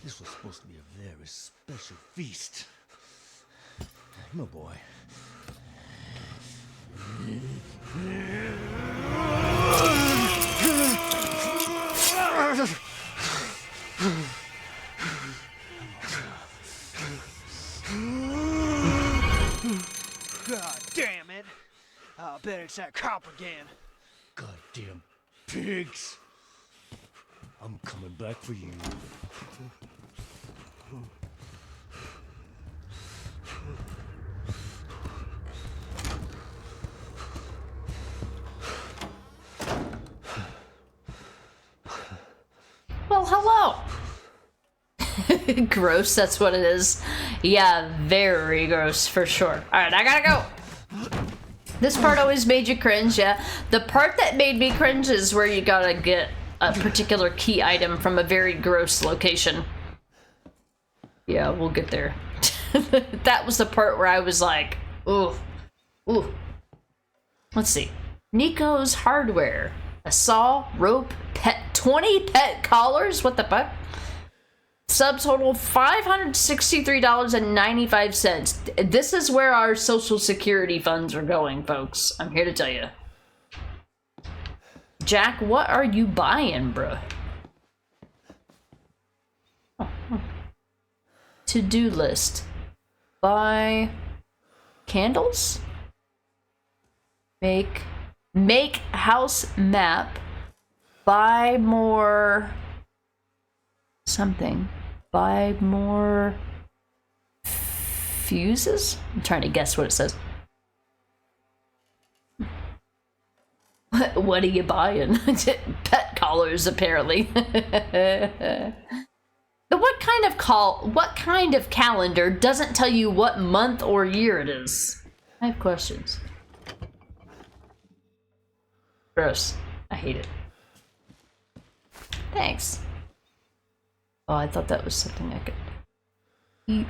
This was supposed to be a very special feast. My boy. God damn it. I bet it's that cop again. Goddamn pigs. I'm coming back for you. Well, hello. Gross, that's what it is. Yeah, very gross for sure. Alright, I gotta go. This part always made you cringe, yeah. The part that made me cringe is where you gotta get a particular key item from a very gross location. Yeah, we'll get there. That was the part where I was like, ooh, ooh. Let's see. Nico's Hardware. A saw, rope, 20 pet collars? What the fuck? Subtotal $563.95. This is where our social security funds are going, folks. I'm here to tell you. Jack, what are you buying, bruh? Oh. To-do list. Buy candles? Make house map. Buy more something. Buy more fuses? I'm trying to guess what it says. What are you buying? Pet collars, apparently. What kind of calendar doesn't tell you what month or year it is? I have questions. Gross. I hate it. Thanks. Oh, I thought that was something I could eat.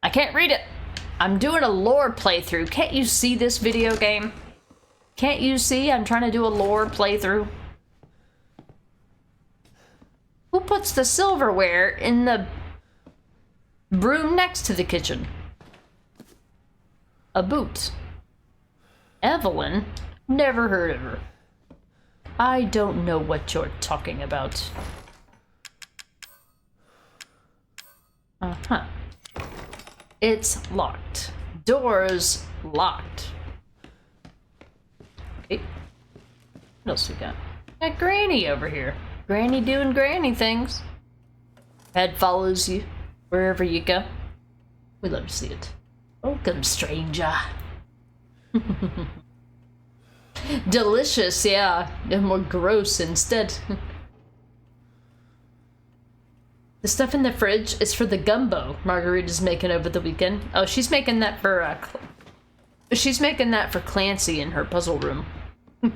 I can't read it. I'm doing a lore playthrough. Can't you see this video game? Can't you see I'm trying to do a lore playthrough? Who puts the silverware in the room next to the kitchen? A boot. Evelyn? Never heard of her. I don't know what you're talking about. Uh-huh. It's locked. Doors locked. Okay. What else we got? Got Granny over here. Granny doing granny things. Head follows you wherever you go. We love to see it. Welcome, stranger. Delicious, yeah. And more gross instead. The stuff in the fridge is for the gumbo Margarita's making over the weekend. Oh, she's making that for she's making that for Clancy in her puzzle room. We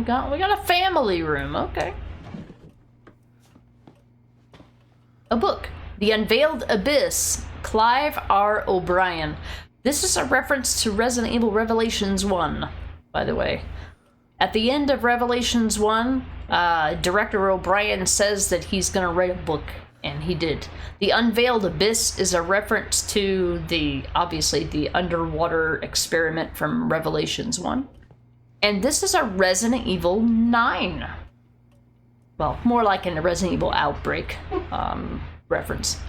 got a family room. Okay. A book. The Unveiled Abyss. Clive R. O'Brien. This is a reference to Resident Evil Revelations 1, by the way. At the end of Revelations 1, Director O'Brien says that he's gonna write a book, and he did. The Unveiled Abyss is a reference to obviously the underwater experiment from Revelations 1. And this is a Resident Evil 9. Well, more like in a Resident Evil Outbreak reference.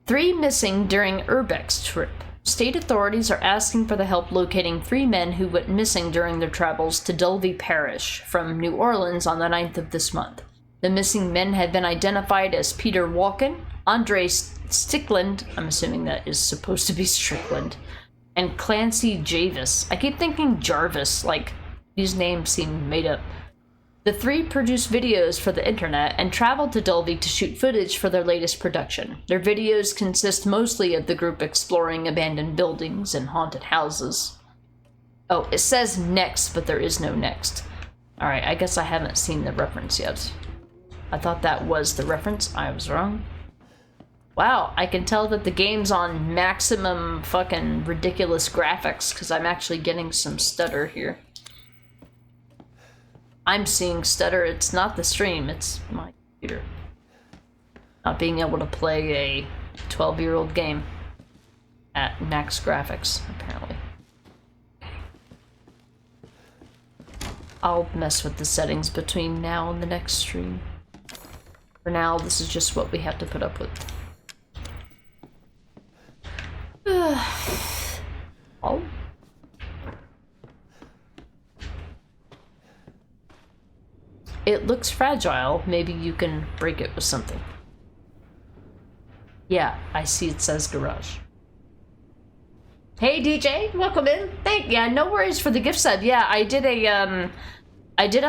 3 missing during Urbex's trip. State authorities are asking for the help locating 3 men who went missing during their travels to Dulvey Parish from New Orleans on the 9th of this month. The missing men had been identified as Peter Walken, Andre Strickland, I'm assuming that is supposed to be Strickland, and Clancy Jarvis. I keep thinking Jarvis, like these names seem made up. The 3 produced videos for the internet and traveled to Dulvey to shoot footage for their latest production. Their videos consist mostly of the group exploring abandoned buildings and haunted houses. Oh, it says next, but there is no next. Alright, I guess I haven't seen the reference yet. I thought that was the reference. I was wrong. Wow, I can tell that the game's on maximum fucking ridiculous graphics because I'm actually getting some stutter here. I'm seeing stutter. It's not the stream, it's my computer. Not being able to play a 12-year-old game at max graphics, apparently. I'll mess with the settings between now and the next stream. For now, this is just what we have to put up with. Oh. It looks fragile. Maybe you can break it with something. Yeah, I see it says garage. Hey DJ, welcome in. Yeah, no worries for the gift sub. Yeah, I did a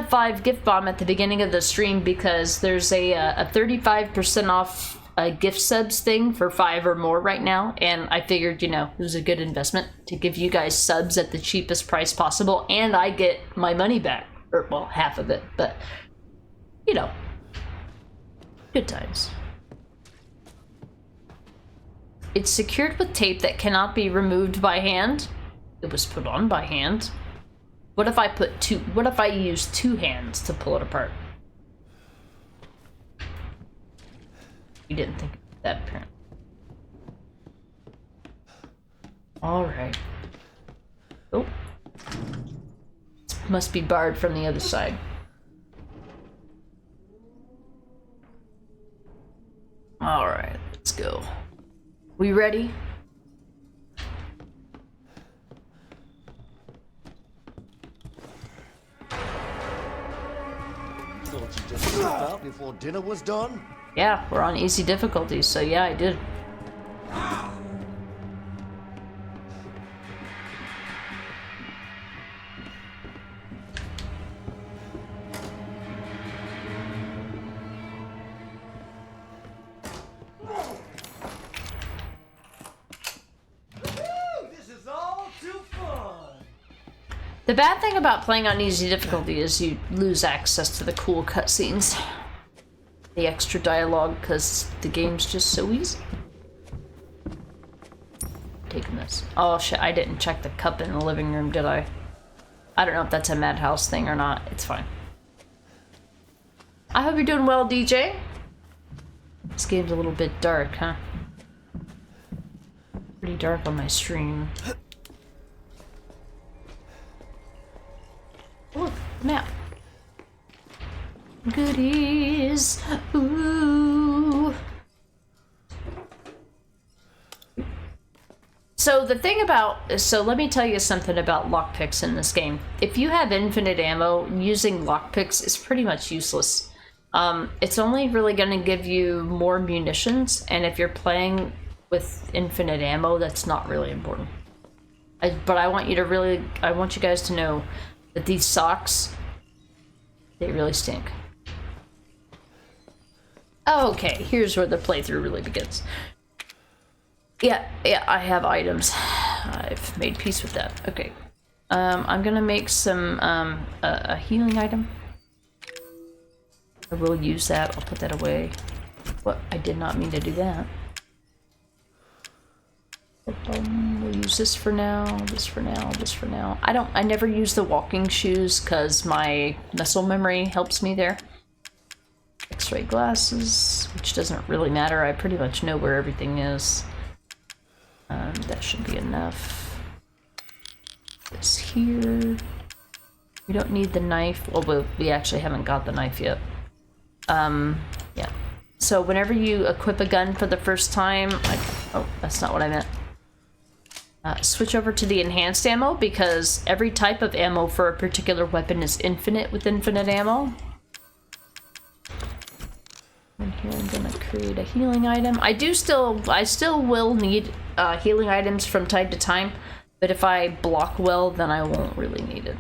5 gift bomb at the beginning of the stream because there's a 35% off gift subs thing for 5 or more right now, and I figured, you know, it was a good investment to give you guys subs at the cheapest price possible, and I get my money back, or well, half of it, but you know, good times. It's secured with tape that cannot be removed by hand. It was put on by hand. What if I use 2 hands to pull it apart? You didn't think of that, apparently. Alright. Oh. This must be barred from the other side. Alright, let's go. We ready? Thought you just slip out before dinner was done? Yeah, we're on easy difficulty, so yeah, I did. The bad thing about playing on easy difficulty is you lose access to the cool cutscenes. The extra dialogue, because the game's just so easy. Taking this. Oh shit, I didn't check the cup in the living room, did I? I don't know if that's a Madhouse thing or not. It's fine. I hope you're doing well, DJ. This game's a little bit dark, huh? Pretty dark on my stream. Look, map. Goodies. Ooh. So the thing about, so let me tell you something about lockpicks in this game. If you have infinite ammo, using lockpicks is pretty much useless. It's only really going to give you more munitions, and if you're playing with infinite ammo, that's not really important. But I want you guys to know that these socks, they really stink. Okay, here's where the playthrough really begins. Yeah, I have items. I've made peace with that. Okay. I'm gonna make some, a healing item. I will use that. I'll put that away. What? I did not mean to do that. We'll use this for now, this for now, this for now. I never use the walking shoes because my muscle memory helps me there. X-ray glasses, which doesn't really matter. I pretty much know where everything is. That should be enough. This here. We don't need the knife. Well, we actually haven't got the knife yet. Yeah. So whenever you equip a gun for the first time, oh, that's not what I meant. Switch over to the enhanced ammo because every type of ammo for a particular weapon is infinite with infinite ammo. And here I'm gonna create a healing item. I still will need healing items from time to time, but if I block well, then I won't really need it.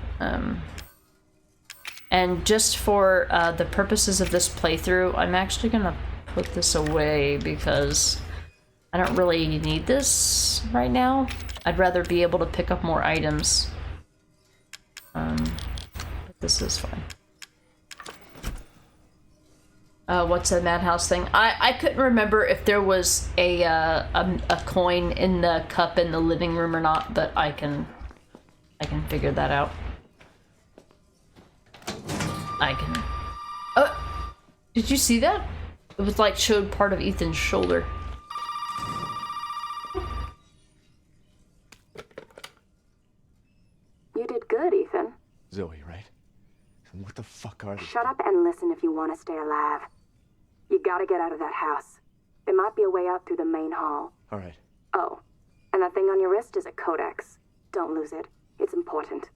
And just for the purposes of this playthrough, I'm actually gonna put this away because I don't really need this right now. I'd rather be able to pick up more items. But this is fine. What's the Madhouse thing? I couldn't remember if there was a coin in the cup in the living room or not, but I can figure that out. Oh, did you see that? It was like showed part of Ethan's shoulder. You did good, Ethan. Zoe, right? And what the fuck are they? Shut up and listen if you want to stay alive. You gotta get out of that house. There might be a way out through the main hall. All right. Oh, and that thing on your wrist is a codex. Don't lose it. It's important.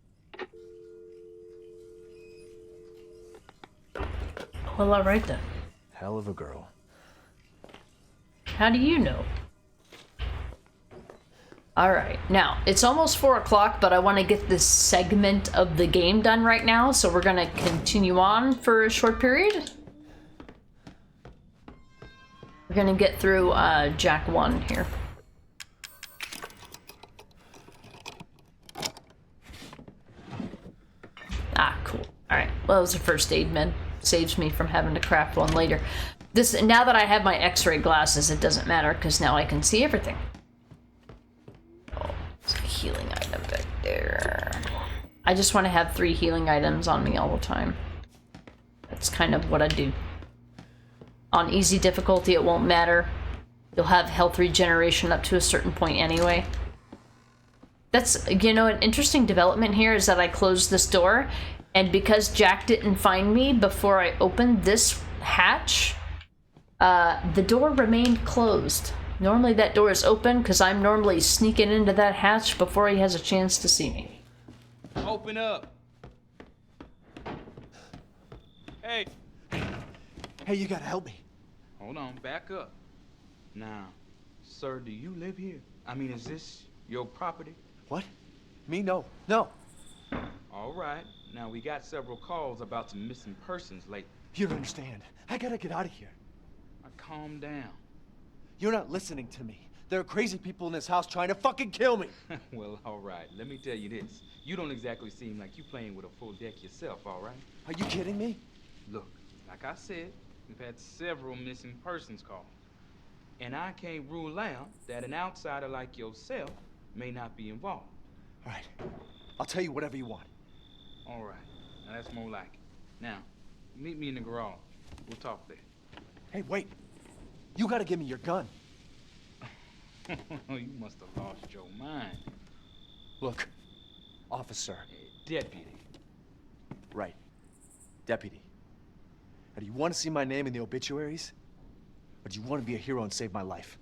Well, alright then. Hell of a girl. How do you know? Alright, now, it's almost 4 o'clock, but I want to get this segment of the game done right now, so we're gonna continue on for a short period. We're gonna get through Jack 1 here. Ah, cool. Alright, well, it was a first aid med. Saves me from having to craft one later. Now that I have my x-ray glasses, it doesn't matter, because now I can see everything. Oh, there's a healing item back there. I just want to have 3 healing items on me all the time. That's kind of what I do. On easy difficulty, it won't matter. You'll have health regeneration up to a certain point anyway. That's, you know, an interesting development here is that I closed this door, and because Jack didn't find me before I opened this hatch, the door remained closed. Normally that door is open because I'm normally sneaking into that hatch before he has a chance to see me. Open up. Hey. Hey, you gotta help me. Hold on, back up. Now, sir, do you live here? I mean, is this your property? What? Me? No. No. All right. Now, we got several calls about some missing persons lately. You don't understand. I gotta get out of here. Calm down. You're not listening to me. There are crazy people in this house trying to fucking kill me. Well, all right. Let me tell you this. You don't exactly seem like you playing with a full deck yourself, all right? Are you kidding me? Look, like I said, we've had several missing persons calls. And I can't rule out that an outsider like yourself may not be involved. All right. I'll tell you whatever you want. All right. Now, that's more like it. Now, meet me in the garage. We'll talk there. Hey, wait. You gotta give me your gun. You must have lost your mind. Look, officer. Deputy. Right. Deputy. Now, do you want to see my name in the obituaries? Or do you want to be a hero and save my life?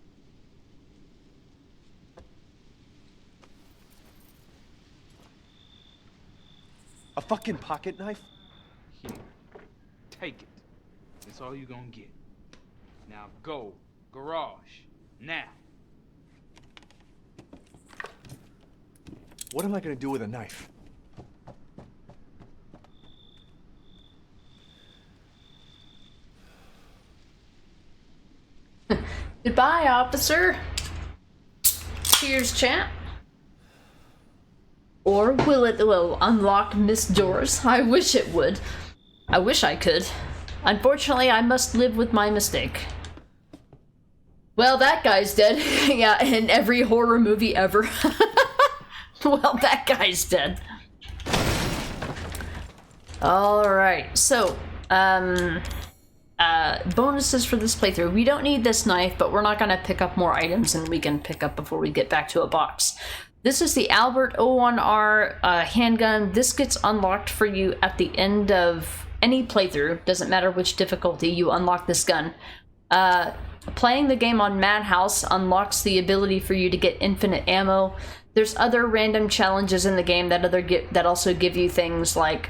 A fucking pocket knife? Here. Take it. That's all you're gonna get. Now go. Garage. Now. What am I gonna do with a knife? Goodbye, officer. Cheers, champ. Or will it unlock missed doors? I wish it would. I wish I could. Unfortunately, I must live with my mistake. Well, that guy's dead. Yeah, in every horror movie ever. Well, that guy's dead. Alright, so, bonuses for this playthrough. We don't need this knife, but we're not gonna pick up more items than we can pick up before we get back to a box. This is the Albert O1R handgun. This gets unlocked for you at the end of any playthrough. Doesn't matter which difficulty, you unlock this gun. Playing the game on Madhouse unlocks the ability for you to get infinite ammo. There's other random challenges in the game that also give you things like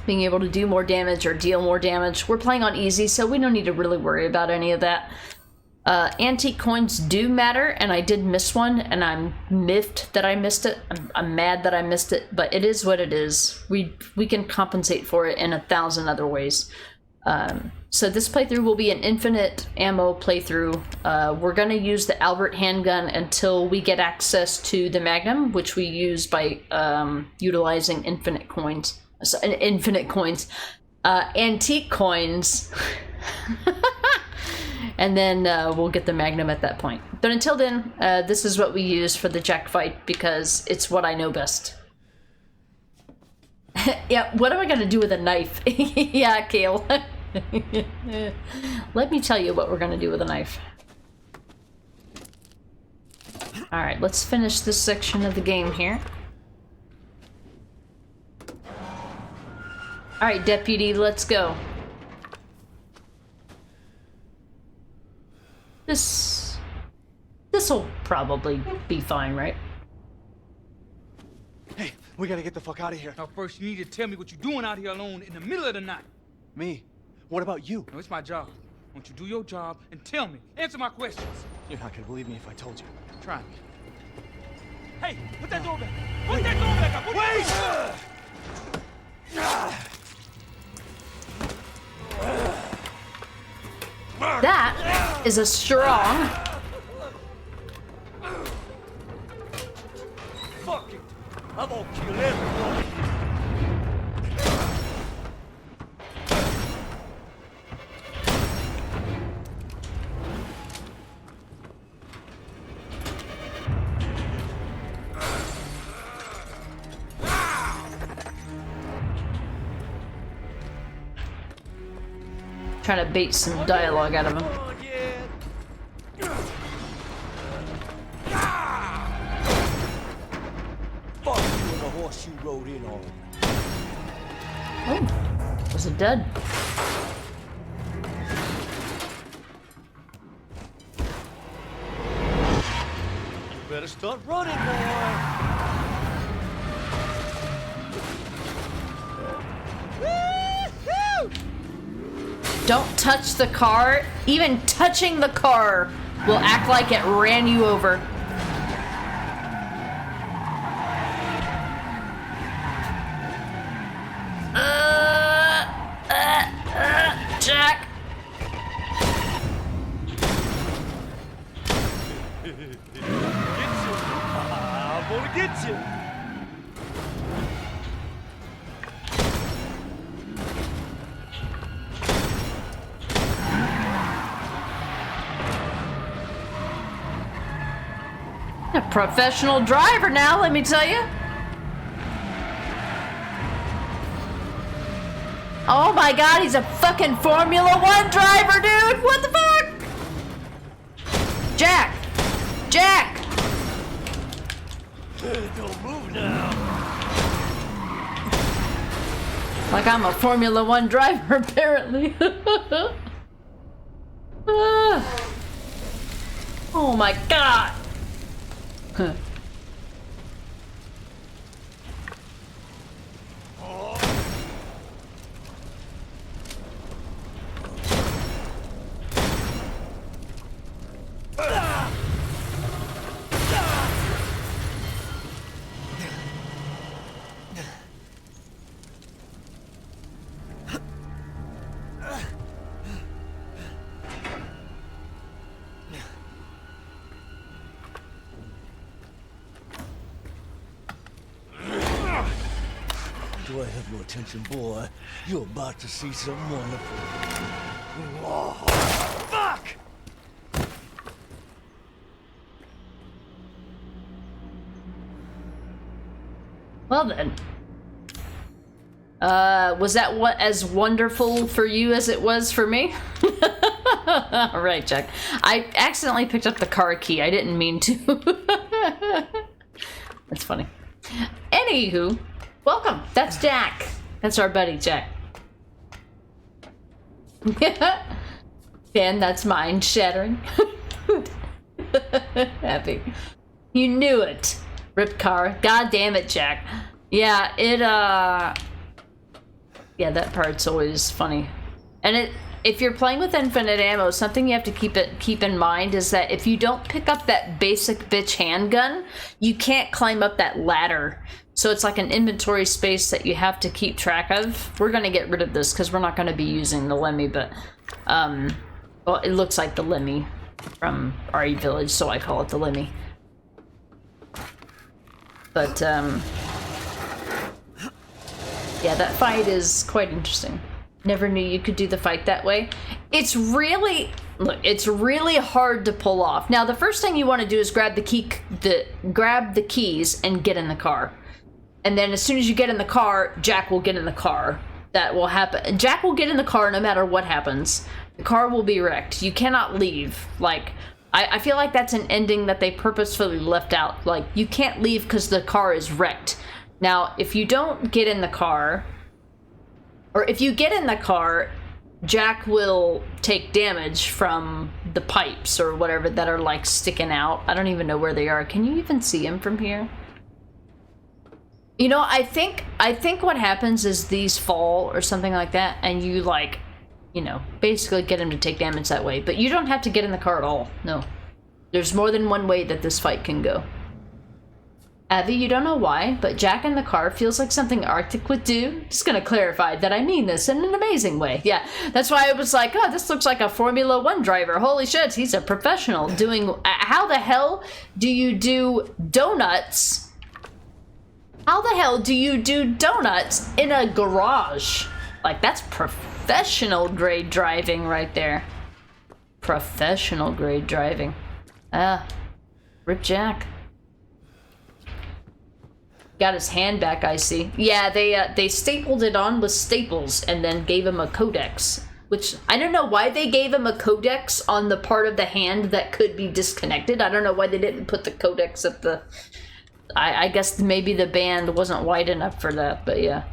being able to do more damage or deal more damage. We're playing on easy, so we don't need to really worry about any of that. Antique coins do matter, and I did miss one, and I'm miffed that I missed it. I'm mad that I missed it, but it is what it is. We can compensate for it in 1,000 other ways. So this playthrough will be an infinite ammo playthrough. We're gonna use the Albert handgun until we get access to the Magnum, which we use by utilizing infinite coins. Antique coins. And then we'll get the Magnum at that point. But until then, this is what we use for the Jack fight because it's what I know best. Yeah, what am I gonna do with a knife? Yeah, Kale. Let me tell you what we're gonna do with a knife. Alright, let's finish this section of the game here. Alright, deputy, let's go. This'll probably be fine, right? Hey, we gotta get the fuck out of here. Now, first, you need to tell me what you're doing out here alone in the middle of the night. Me? What about you? No, it's my job. Won't you do your job and tell me? Answer my questions. You're not gonna believe me if I told you. Try me. Hey, put that door back. Put that door back up. That is a strong. Fuck it! I'm gonna kill everyone. Trying to bait some dialogue out of him. Fuck you and the horse you rode in on. Oh, was it dead? You better start running, boy. Don't touch the car. Even touching the car will act like it ran you over. Jack. I'm gonna get you. A professional driver now, let me tell you. Oh my god, he's a fucking Formula 1 driver, dude! What the fuck? Jack! Jack! Don't move now. Like I'm a Formula 1 driver, apparently. Oh my god! Huh. Do I have your attention, boy? You're about to see something wonderful. Oh, fuck! Well then. Was that as wonderful for you as it was for me? Alright, Jack. I accidentally picked up the car key. I didn't mean to. That's funny. Anywho, welcome. That's Jack. That's our buddy, Jack. And that's mind shattering. Happy. You knew it. Rip car. God damn it, Jack. Yeah, yeah, that part's always funny. And if you're playing with infinite ammo, something you have to keep in mind is that if you don't pick up that basic bitch handgun, you can't climb up that ladder. So it's like an inventory space that you have to keep track of. We're gonna get rid of this because we're not gonna be using the Lemmy, but well, it looks like the Lemmy from RE Village, so I call it the Lemmy. But yeah, that fight is quite interesting. Never knew you could do the fight that way. It's really, look, it's really hard to pull off. Now, the first thing you want to do is grab the keys and get in the car. And then as soon as you get in the car, Jack will get in the car. that will happen. Jack will get in the car no matter what happens. The car will be wrecked. You cannot leave. Like, I feel like that's an ending that they purposefully left out. Like, you can't leave because the car is wrecked. Now, if you don't get in the car, or if you get in the car, Jack will take damage from the pipes or whatever that are like sticking out. I don't even know where they are. Can you even see him from here? You know, I think what happens is these fall or something like that, and you like, you know, basically get him to take damage that way. But you don't have to get in the car at all. No. There's more than one way that this fight can go. Abby, you don't know why, but Jack in the car feels like something Arctic would do. Just gonna clarify that I mean this in an amazing way. Yeah, that's why I was like, oh, this looks like a Formula 1 driver. Holy shit, he's a professional doing... how the hell do you do donuts? How the hell do you do donuts in a garage? Like, that's professional grade driving right there. Professional grade driving. Rip Jack. Got his hand back, I see. Yeah, they stapled it on with staples and then gave him a codex. Which, I don't know why they gave him a codex on the part of the hand that could be disconnected. I don't know why they didn't put the codex at the... I guess maybe the band wasn't wide enough for that, but yeah.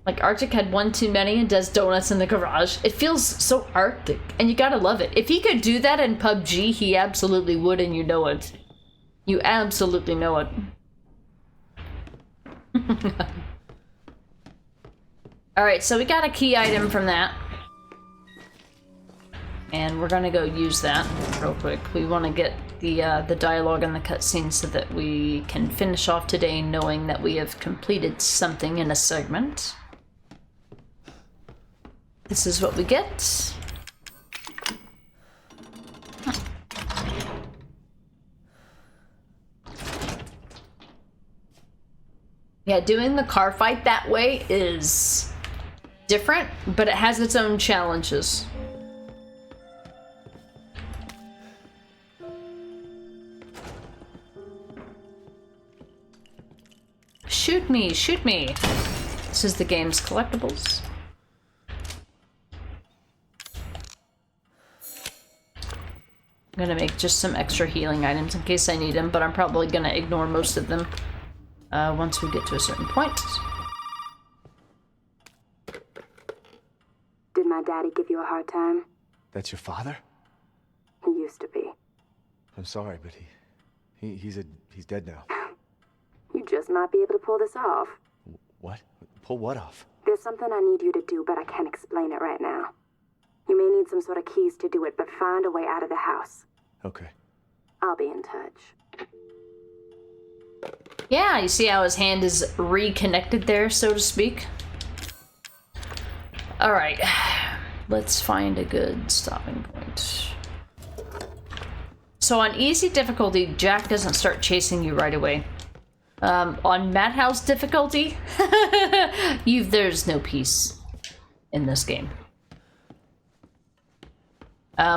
Like, Arctic had one too many and does donuts in the garage. It feels so Arctic, and you gotta love it. If he could do that in PUBG, he absolutely would, and you know it. You absolutely know it. Alright, so we got a key item from that. And we're gonna go use that real quick. We want to get the dialogue and the cutscene so that we can finish off today knowing that we have completed something in a segment. This is what we get. Yeah, doing the car fight that way is different, but it has its own challenges. Shoot me, shoot me. This is the game's collectibles. I'm gonna make just some extra healing items in case I need them, but I'm probably gonna ignore most of them once we get to a certain point. Did my daddy give you a hard time? That's your father? He used to be. I'm sorry, but he's dead now. You just might be able to pull this off. What? Pull what off? There's something I need you to do, but I can't explain it right now. You may need some sort of keys to do it, but find a way out of the house. Okay. I'll be in touch. Yeah, you see how his hand is reconnected there, so to speak? Alright, let's find a good stopping point. So on easy difficulty, Jack doesn't start chasing you right away. On Madhouse difficulty, there's no peace in this game.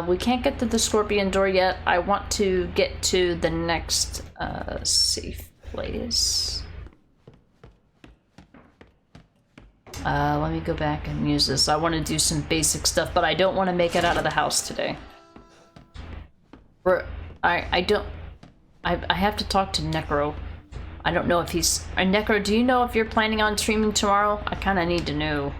We can't get to the Scorpion door yet. I want to get to the next safe place. Let me go back and use this. I want to do some basic stuff, but I don't want to make it out of the house today. I have to talk to Necro. I don't know if he's... Necro, do you know if you're planning on streaming tomorrow? I kind of need to know.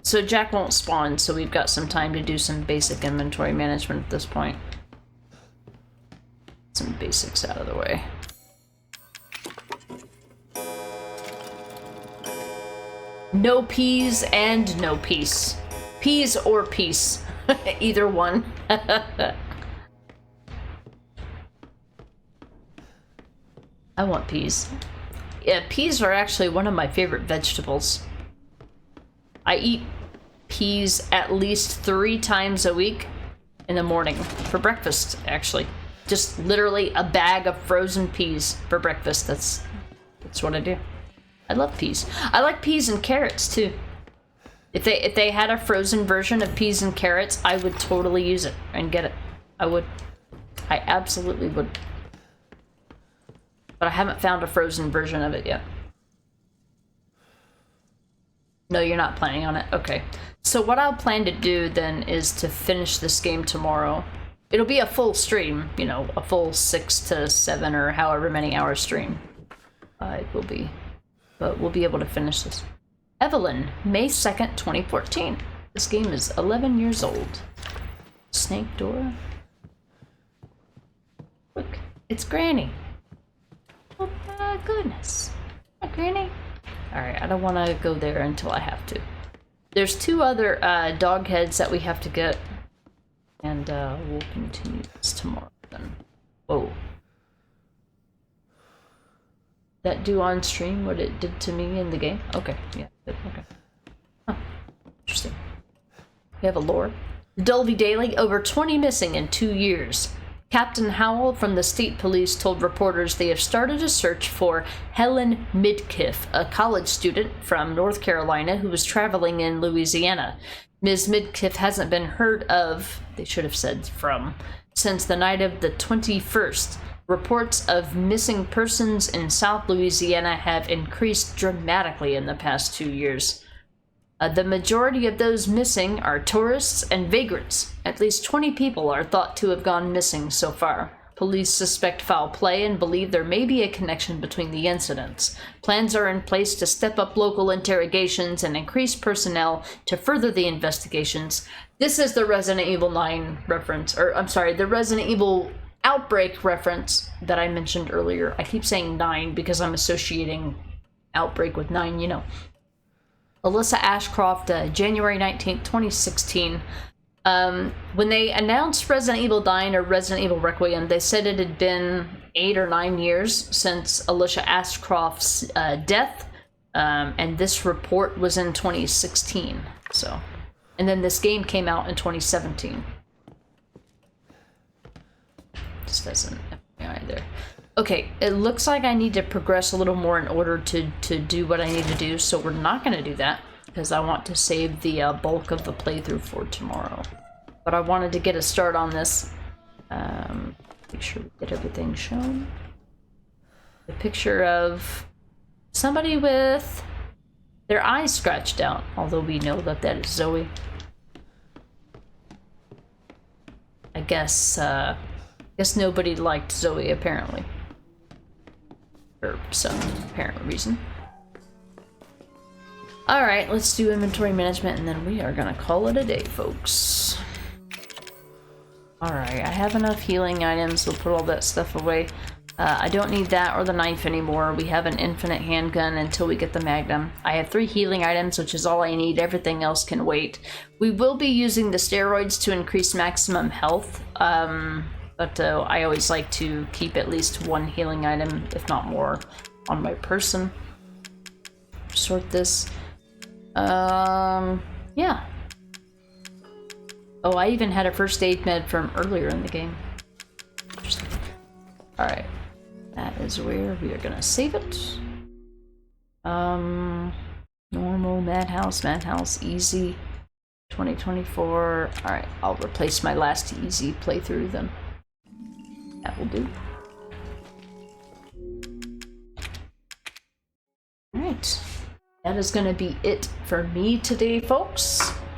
So Jack won't spawn, so we've got some time to do some basic inventory management at this point. Some basics out of the way. No peas and no peace. Peas or peace. Either one. I want peas. Yeah, peas are actually one of my favorite vegetables. I eat peas at least 3 times a week in the morning for breakfast, actually. Just literally a bag of frozen peas for breakfast. That's what I do. I love peas. I like peas and carrots too. If they had a frozen version of peas and carrots, I would totally use it and get it. I would. I absolutely would. But I haven't found a frozen version of it yet. No, you're not planning on it? Okay. So what I'll plan to do then is to finish this game tomorrow. It'll be a full stream, you know, a full 6 to 7 or however many hour stream. It will be. But we'll be able to finish this. Evelyn, May 2nd, 2014. This game is 11 years old. Snake door. Look, it's Granny. Oh my goodness. Hi, Granny. Alright, I don't want to go there until I have to. There's 2 other dog heads that we have to get. And we'll continue this tomorrow then. Whoa. That do on stream what it did to me in the game? Okay, yeah, good, okay. Huh, interesting. We have a lore. The Dulvey Daily, over 20 missing in 2 years. Captain Howell from the state police told reporters they have started a search for Helen Midkiff, a college student from North Carolina who was traveling in Louisiana. Ms. Midkiff hasn't been heard of, they should have said from, since the night of the 21st. Reports of missing persons in South Louisiana have increased dramatically in the past 2 years. The majority of those missing are tourists and vagrants. At least 20 people are thought to have gone missing so far. Police suspect foul play and believe there may be a connection between the incidents. Plans are in place to step up local interrogations and increase personnel to further the investigations. This is the Resident Evil 9 reference, or I'm sorry, the Resident Evil Outbreak reference that I mentioned earlier. I keep saying 9 because I'm associating Outbreak with 9, you know. Alyssa Ashcroft, January 19th, 2016. When they announced Resident Evil 9 or Resident Evil Requiem, they said it had been 8 or 9 years since Alyssa Ashcroft's death, and this report was in 2016. So, and then this game came out in 2017. Just doesn't either. Okay, it looks like I need to progress a little more in order to do what I need to do, so we're not going to do that, because I want to save the bulk of the playthrough for tomorrow. But I wanted to get a start on this. Make sure we get everything shown. A picture of somebody with their eyes scratched out, although we know that that is Zoe. I guess nobody liked Zoe, apparently. For some apparent reason. Alright, let's do inventory management and then we are gonna call it a day, folks. Alright, I have enough healing items, we'll put all that stuff away. I don't need that or the knife anymore. We have an infinite handgun until we get the Magnum. I have 3 healing items, which is all I need. Everything else can wait. We will be using the steroids to increase maximum health. But I always like to keep at least 1 healing item, if not more, on my person. Sort this. Yeah. Oh, I even had a first aid med from earlier in the game. Interesting. Alright. That is where we are gonna save it. Normal, Madhouse, easy. 2024. Alright, I'll replace my last easy playthrough then. That will do. Alright. That is going to be it for me today, folks.